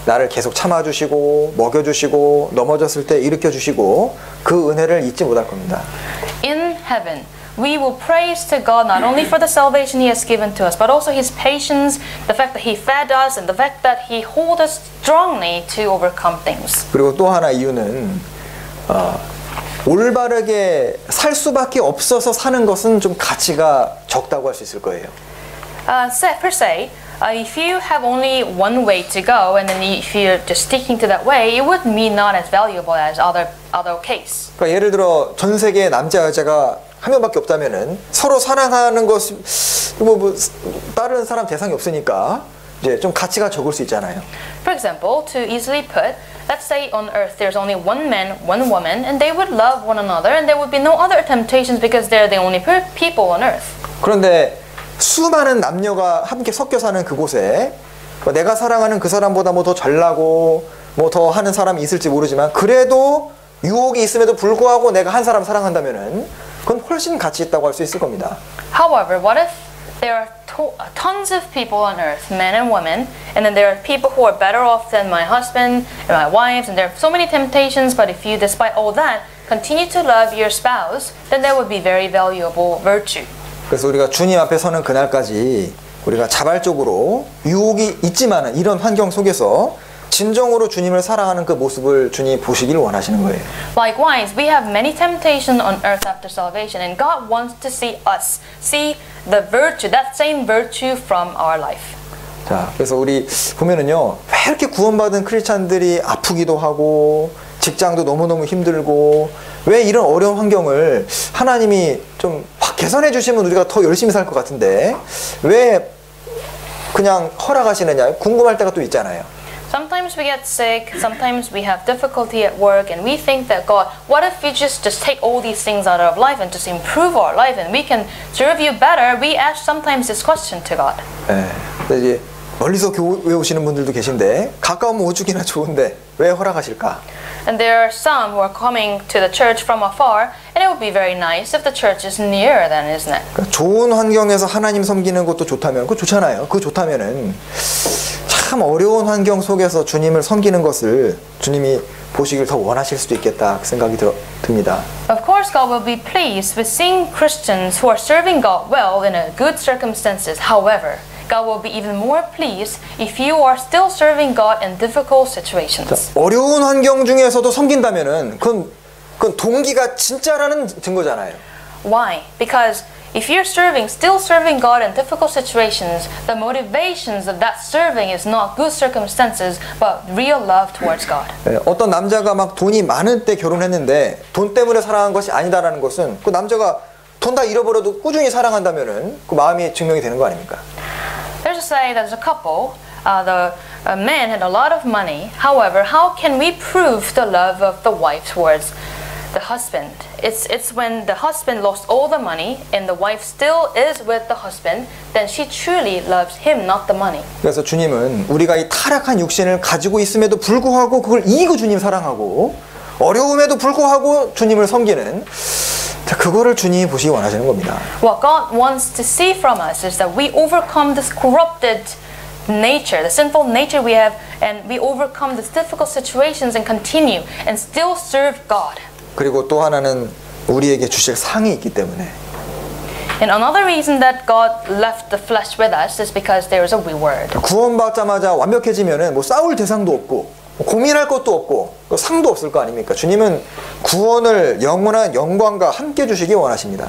나를 계속 참아주시고 먹여주시고 넘어졌을 때 일으켜주시고 그 은혜를 잊지 못할 겁니다. In heaven, we will praise to God not only for the salvation He has given to us, but also His patience, the fact that He fed us, and the fact that He holds us strongly to overcome things. 그리고 또 하나 이유는 올바르게 살 수밖에 없어서 사는 것은 좀 가치가 적다고 할 수 있을 거예요. Per se, if you have only one way to go, and then if you're just sticking to that way, it would be not as valuable as other case. 그러니까 예를 들어 전 세계에 남자 여자가 한 명밖에 없다면은 서로 사랑하는 것이 뭐 다른 사람 대상이 없으니까 이제 좀 가치가 적을 수 있잖아요. For example, to easily put, let's say on earth there's only one man, one woman, and they would love one another, and there would be no other temptations because they're the only people on earth. 그런데 수많은 남녀가 함께 섞여 사는 그곳에 내가 사랑하는 그 사람보다 뭐 더 잘나고 뭐 더 하는 사람이 있을지 모르지만 그래도 유혹이 있음에도 불구하고 내가 한 사람 사랑한다면은 그건 훨씬 가치 있다고 할 수 있을 겁니다. However, what if there are tons of people on earth, men and women, and then there are people who are better off than my husband and my wives, and there are so many temptations, but if you, despite all that, continue to love your spouse, then that would be very valuable virtue. 그래서 우리가 주님 앞에 서는 그날까지 우리가 자발적으로 유혹이 있지만은 이런 환경 속에서 진정으로 주님을 사랑하는 그 모습을 주님이 보시길 원하시는 거예요. Likewise, we have many temptations on earth after salvation, and God wants to see us see the virtue, that same virtue from our life. 자, 그래서 우리 보면은요, 왜 이렇게 구원받은 크리스찬들이 아프기도 하고 직장도 너무너무 힘들고 왜 이런 어려운 환경을 하나님이 좀 확 개선해 주시면 우리가 더 열심히 살 것 같은데 왜 그냥 허락하시느냐 궁금할 때가 또 있잖아요. Sometimes we get sick, sometimes we have difficulty at work, and we think that God, what if we just take all these things out of life and just improve our life and we can serve you better? We ask sometimes this question to God. 네, 근데 이제 멀리서 교회 오시는 분들도 계신데 가까우면 오죽이나 좋은데 왜 허락하실까? And there are some who are coming to the church from afar, and it would be very nice if the church is nearer then, isn't it? 그러니까 좋은 환경에서 하나님 섬기는 것도 좋다면 그거 좋잖아요. 그거 좋다면은 참 어려운 환경 속에서 주님을 섬기는 것을 주님이 보시길 더 원하실 수도 있겠다 생각이 듭니다. Of course, God will be pleased with seeing Christians who are serving God well in a good circumstances. However, God will be even more pleased if you are still serving God in difficult situations. 어려운 환경 중에서도 섬긴다면은 그건 동기가 진짜라는 증거잖아요. Why? Because if you're still serving God in difficult situations, the motivations of that serving is not good circumstances, but real love towards God. 어떤 남자가 막 돈이 많을 때 결혼했는데 돈 때문에 사랑한 것이 아니다라는 것은 그 남자가 돈 다 잃어버려도 꾸준히 사랑한다면은 그 마음이 증명이 되는 거 아닙니까? There's a say there's a couple. The man had a lot of money. However, how can we prove the love of the wife towards the husband? It's when the husband lost all the money and the wife still is with the husband, then she truly loves him, not the money. 그래서 주님은 우리가 이 타락한 육신을 가지고 있음에도 불구하고 그걸 이기고 주님 사랑하고 어려움에도 불구하고 주님을 섬기는 그거를 주님이 보시기 원하시는 겁니다. What God wants to see from us is that we overcome this corrupted nature, the sinful nature we have, and we overcome these difficult situations and continue and still serve God. 그리고 또 하나는 우리에게 주실 상이 있기 때문에. And another reason that God left the flesh with us is because there is a reward. 구원받자마자 완벽해지면은 뭐 싸울 대상도 없고 고민할 것도 없고 상도 없을 거 아닙니까? 주님은 구원을 영원한 영광과 함께 주시기 원하십니다.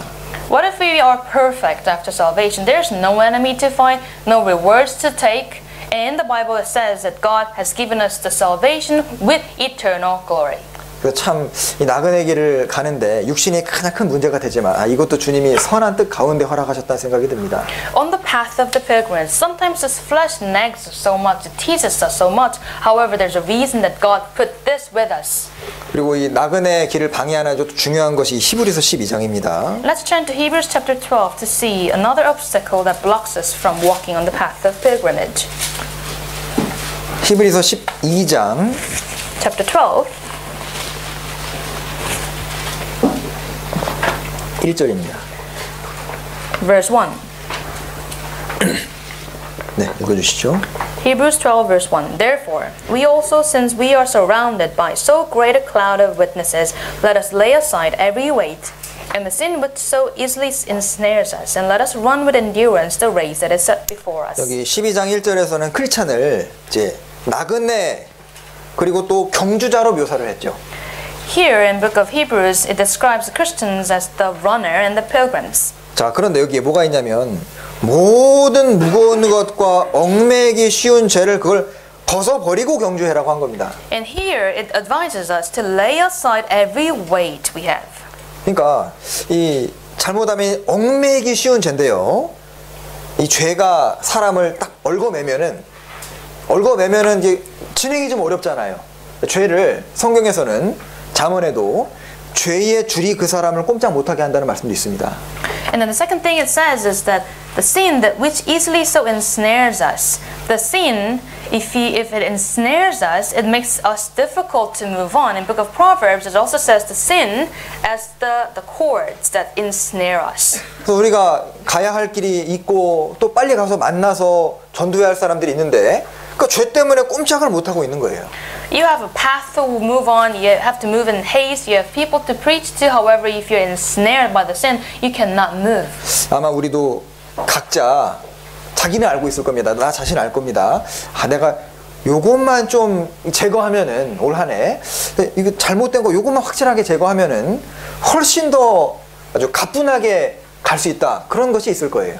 What if we are perfect after salvation? There's no enemy to fight, no rewards to take. And in the Bible it says that God has given us the salvation with eternal glory. 그래서 참 이 나그네 길을 가는데 육신이 가장 큰 문제가 되지만 이것도 주님이 선한 뜻 가운데 허락하셨다는 생각이 듭니다. On the path of the pilgrimage, sometimes this flesh nags us so much, it teases us so much. However, there's a reason that God put this with us. 그리고 이 나그네 길을 방해하는 아주 중요한 것이 히브리서 12장입니다. Let's turn to Hebrews chapter 12 to see another obstacle that blocks us from walking on the path of pilgrimage. 히브리서 12장 chapter 12, 1절입니다. verse 1. 네, 읽어주시죠. Hebrews 12 verse 1. Therefore, we also, since we are surrounded by so great a cloud of witnesses, let us lay aside every weight and the sin which so easily ensnares us, and let us run with endurance the race that is set before us. 여기 12장 1절에서는 크리스찬을 이제 나그네 그리고 또 경주자로 묘사를 했죠. Here in book of Hebrews, it describes the Christians as the runner and the pilgrims. 자, 그런데 여기에 뭐가 있냐면 모든 무거운 것과 얽매기 쉬운 죄를 그걸 벗어버리고 경주해라고 한 겁니다. And here it advises us to lay aside every weight we have. 그러니까 이 잘못하면 얽매기 쉬운 죄인데요. 이 죄가 사람을 딱 얽어매면은 이제 진행이 좀 어렵잖아요. 죄를 성경에서는 잠언에도 죄의 줄이 그 사람을 꼼짝 못하게 한다는 말씀도 있습니다. And then the second thing it says is that the sin that which easily so ensnares us, the sin, if it ensnares us, it makes us difficult to move on. In book of Proverbs, it also says the sin as the cords that ensnare us. 그래서 우리가 가야 할 길이 있고 또 빨리 가서 만나서 전도해야 할 사람들이 있는데 그러니까 죄 때문에 꼼짝을 못하고 있는 거예요. You have a path to move on, you have to move in haste, you have people to preach to. However, if you're ensnared by the sin, you cannot move. 아마 우리도 각자 자기는 알고 있을 겁니다. 나 자신 알 겁니다. 내가 요것만 좀 제거하면은 올 한 해 이거 잘못된 거 요것만 확실하게 제거하면은 훨씬 더 아주 가뿐하게 갈 수 있다. 그런 것이 있을 거예요.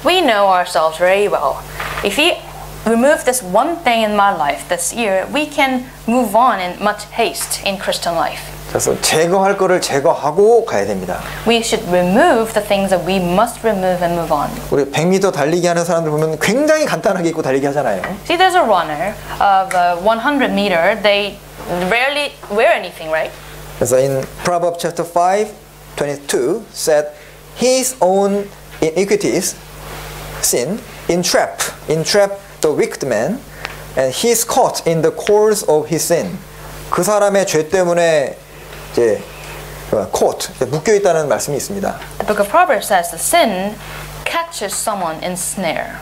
We know ourselves very well. If we remove this one thing in my life this year, we can move on in much haste in Christian life. 그래서 제거할 거를 제거하고 가야 됩니다. We should remove the things that we must remove and move on. 우리 100m 달리기 하는 사람들 보면 굉장히 간단하게 입고 달리기 하잖아요. See, there's a runner of 100 meter. They rarely wear anything, right? 그래서 in Proverbs chapter 5:22 said his own iniquities sin entrap the wicked man and he is caught in the cords of his sin. 그 사람의 죄 때문에 이제 caught 묶여 있다는 말씀이 있습니다. The book of Proverbs says the sin catches someone in snare.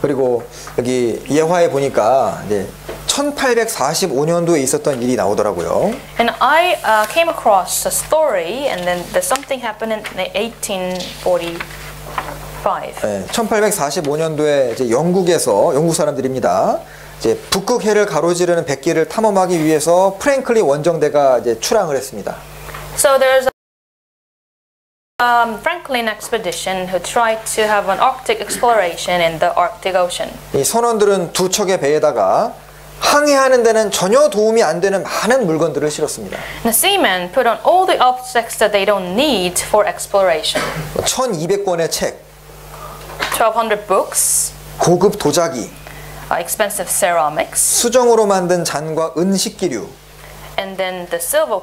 그리고 여기 예화에 보니까 이제 1845년도에 있었던 일이 나오더라고요. And I came across a story, and then something happened in 1845. 네, 1845년도에 이제 영국 사람들입니다. 이제 북극해를 가로지르는 백기를 탐험하기 위해서 프랭클린 원정대가 이제 출항을 했습니다. So there's a Franklin expedition who tried to have an Arctic exploration in the Arctic Ocean. 이 선원들은 두 척의 배에다가 항해하는 데는 전혀 도움이 안 되는 많은 물건들을 실었습니다. The seamen put on all the objects that they don't need for exploration. 1200권의 책, 1,200 books, 고급 도자기, expensive ceramics, 수정으로 만든 잔과 은식기류, and then the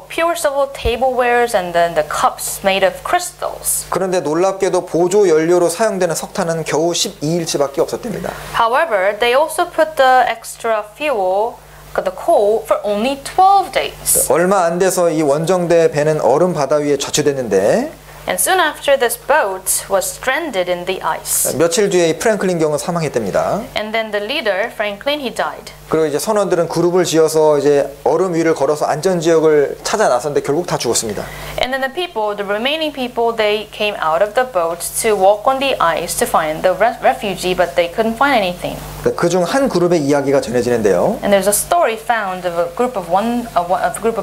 pure silver tablewares, and then the cups made of crystals. 그런데 놀랍게도 보조 연료로 사용되는 석탄은 겨우 12일치밖에 없었답니다. However, they also put the extra fuel, the coal, for only 12 days. 얼마 안 돼서 이 원정대 배는 얼음 바다 위에 좌초됐는데 And soon after, this boat was stranded in the ice. 며칠 뒤에 이 프랭클린 경은 사망했답니다. And then the leader, Franklin, he died. 그리고 이제 선원들은 그룹을 지어서 이제 얼음 위를 걸어서 안전 지역을 찾아 나섰는데 결국 다 죽었습니다. And then the remaining people, they came out of the boat to walk on the ice to find the refugee, but they couldn't find anything. 그중 한 그룹의 이야기가 전해지는데요. And there's a story found of a group of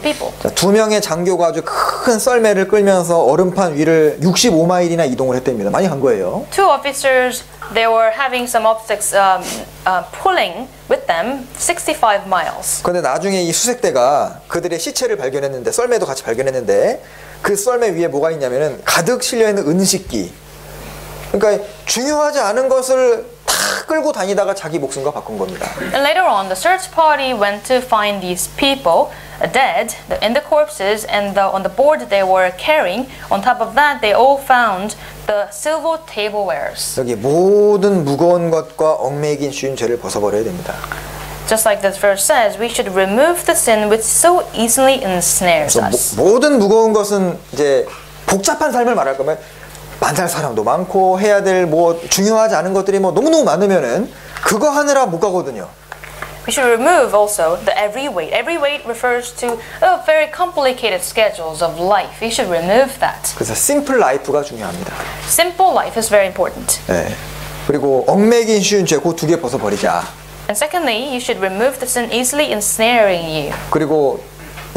people. 두 명의 장교가 아주 큰 썰매를 끌면서 얼음판 위를 65마일이나 이동을 했답니다. 많이 간 거예요. Two officers, they were having some objects pulling with them 65 miles. 그런데 나중에 이 수색대가 그들의 시체를 발견했는데 썰매도 같이 발견했는데 그 썰매 위에 뭐가 있냐면은 가득 실려 있는 은식기. 그러니까 중요하지 않은 것을 다 끌고 다니다가 자기 목숨과 바꾼 겁니다. And later on, the search party went to find these people dead in the corpses, and on the board they were carrying, on top of that, they all found the silver tablewares. 여기 모든 무거운 것과 얽매이긴 쉬운 죄를 벗어버려야 됩니다. Just like this verse says, we should remove the sin which so easily ensnares 그래서 us. 모든 무거운 것은 이제 복잡한 삶을 말할 거면 만날 사람도 많고 해야 될 뭐 중요하지 않은 것들이 뭐 너무너무 많으면은 그거 하느라 못 가거든요. We should remove also the every weight. Every weight refers to very complicated schedules of life. We should remove that. 그래서 심플 라이프가 중요합니다. Simple life is very important. 네. 그리고 얽매긴 쉬운 죄 그 두 개 벗어버리자. And secondly, you should remove the sin easily ensnaring you. 그리고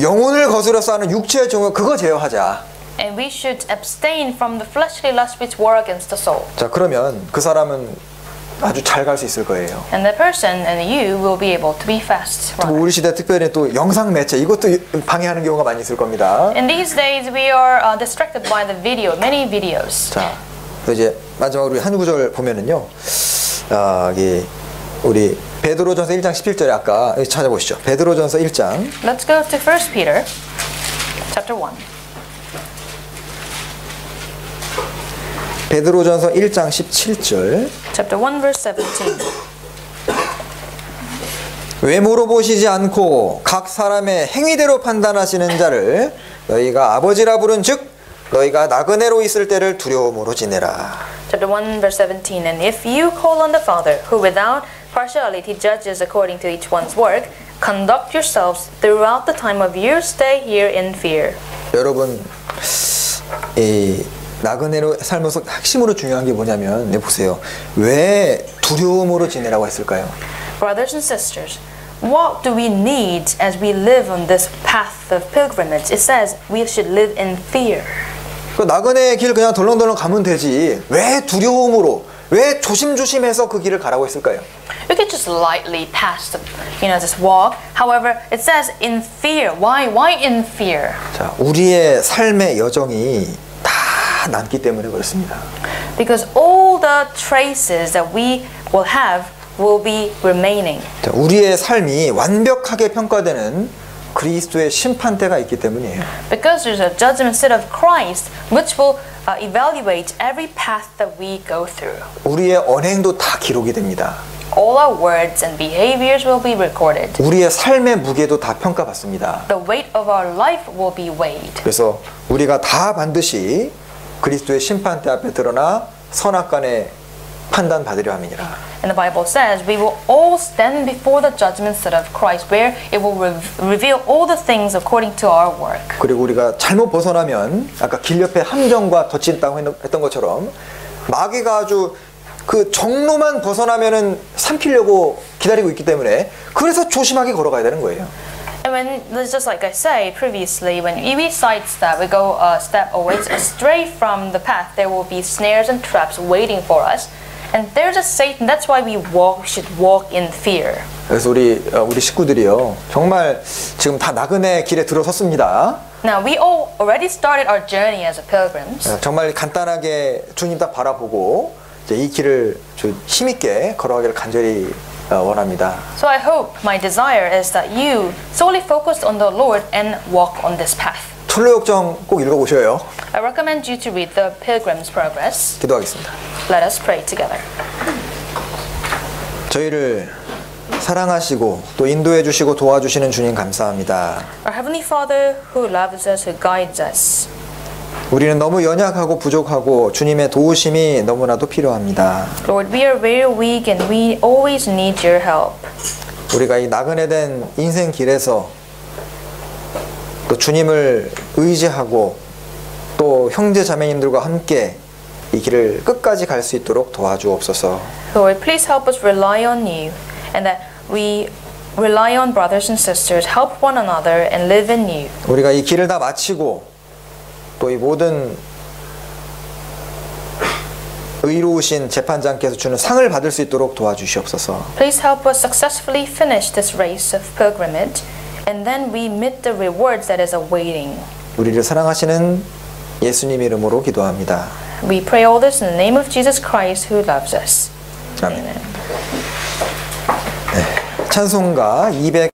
영혼을 거스려서 하는 육체의 종을 그거 제어하자. And we should abstain from the fleshly lust which war against the soul. 자, 그러면 그 사람은 아주 잘 갈 수 있을 거예요. And the person and you will be able to be fast. 또 우리 시대 특별히 또 영상 매체 이것도 방해하는 경우가 많이 있을 겁니다. In these days, we are distracted by the video, many videos. 자, 또 이제 마지막으로 우리 한 구절 보면은요. 여기 우리 베드로전서 1장 17절에 아까 찾아보시죠. 베드로전서 1장. Let's go to 1 Peter, chapter 1. 베드로전서 1장 17절. Chapter 1, verse 17. 외모로 보시지 않고 각 사람의 행위대로 판단하시는 자를 너희가 아버지라 부른즉 너희가 나그네로 있을 때를 두려움으로 지내라. Chapter 1, verse 17. And if you call on the Father, who without partiality judges according to each one's work, conduct yourselves throughout the time of your stay here in fear. 여러분, 이 나그네로 살면서 핵심으로 중요한 게 뭐냐면, 네, 보세요. 왜 두려움으로 지내라고 했을까요? Brothers and sisters, what do we need as we live on this path of pilgrimage? It says we should live in fear. 그 나그네의 길 그냥 덜렁덜렁 가면 되지. 왜 두려움으로, 왜 조심조심해서 그 길을 가라고 했을까요? We could just lightly pass the, just walk. However, it says in fear. Why? Why in fear? 자, 우리의 삶의 여정이 다 남기 때문에 그렇습니다. Because all the traces that we will have will be remaining. 자, 우리의 삶이 완벽하게 평가되는 그리스도의 심판대가 있기 때문이에요. Because there's a judgment seat of Christ which will evaluate every path that we go through. 우리의 언행도 다 기록이 됩니다. All our words and behaviors will be recorded. 우리의 삶의 무게도 다 평가받습니다. The weight of our life will be weighed. 그래서 우리가 다 반드시 그리스도의 심판대 앞에 드러나 선악간에 판단받으려 함이니라. And the Bible says we will all stand before the judgment seat of Christ, where it will reveal all the things according to our work. 그리고 우리가 잘못 벗어나면 아까 길 옆에 함정과 덫이 있다고 했던 것처럼 마귀가 아주 그 정로만 벗어나면은 삼키려고 기다리고 있기 때문에 그래서 조심하게 걸어가야 되는 거예요. And when, just like I said previously, when we sidestep, we go a step away, astray from the path, there will be snares and traps waiting for us. And there's a Satan. That's why we should walk in fear. 그래서 우리 식구들이요 정말 지금 다 나그네 길에 들어섰습니다. Now we all already started our journey as a pilgrims. 정말 간단하게 주님 딱 바라보고 이제 이 길을 좀 힘있게 걸어가기를 간절히 원합니다. So I hope my desire is that you solely focus on the Lord and walk on this path. 철로역정 꼭 읽어보셔요. I recommend you to read the Pilgrim's Progress. 기도하겠습니다. Let us pray together. 저희를 사랑하시고 또 인도해 주시고 도와주시는 주님 감사합니다. Our Heavenly Father who loves us, who guides us. 우리는 너무 연약하고 부족하고 주님의 도우심이 너무나도 필요합니다. Lord, we are very weak and we always need your help. 우리가 이 나그네된 인생 길에서 또 주님을 의지하고 또 형제 자매님들과 함께 이 길을 끝까지 갈 수 있도록 도와주옵소서. Lord, please help us rely on you and that we rely on brothers and sisters, help one another and live in you. 우리가 이 길을 다 마치고 또 이 모든 의로우신 재판장께서 주는 상을 받을 수 있도록 도와주시옵소서. Please help us successfully finish this race of pilgrimage and then we meet the rewards that is awaiting. 우리를 사랑하시는 예수님 이름으로 기도합니다. We pray all this in the name of Jesus Christ who loves us. 아멘. 네, 찬송가 200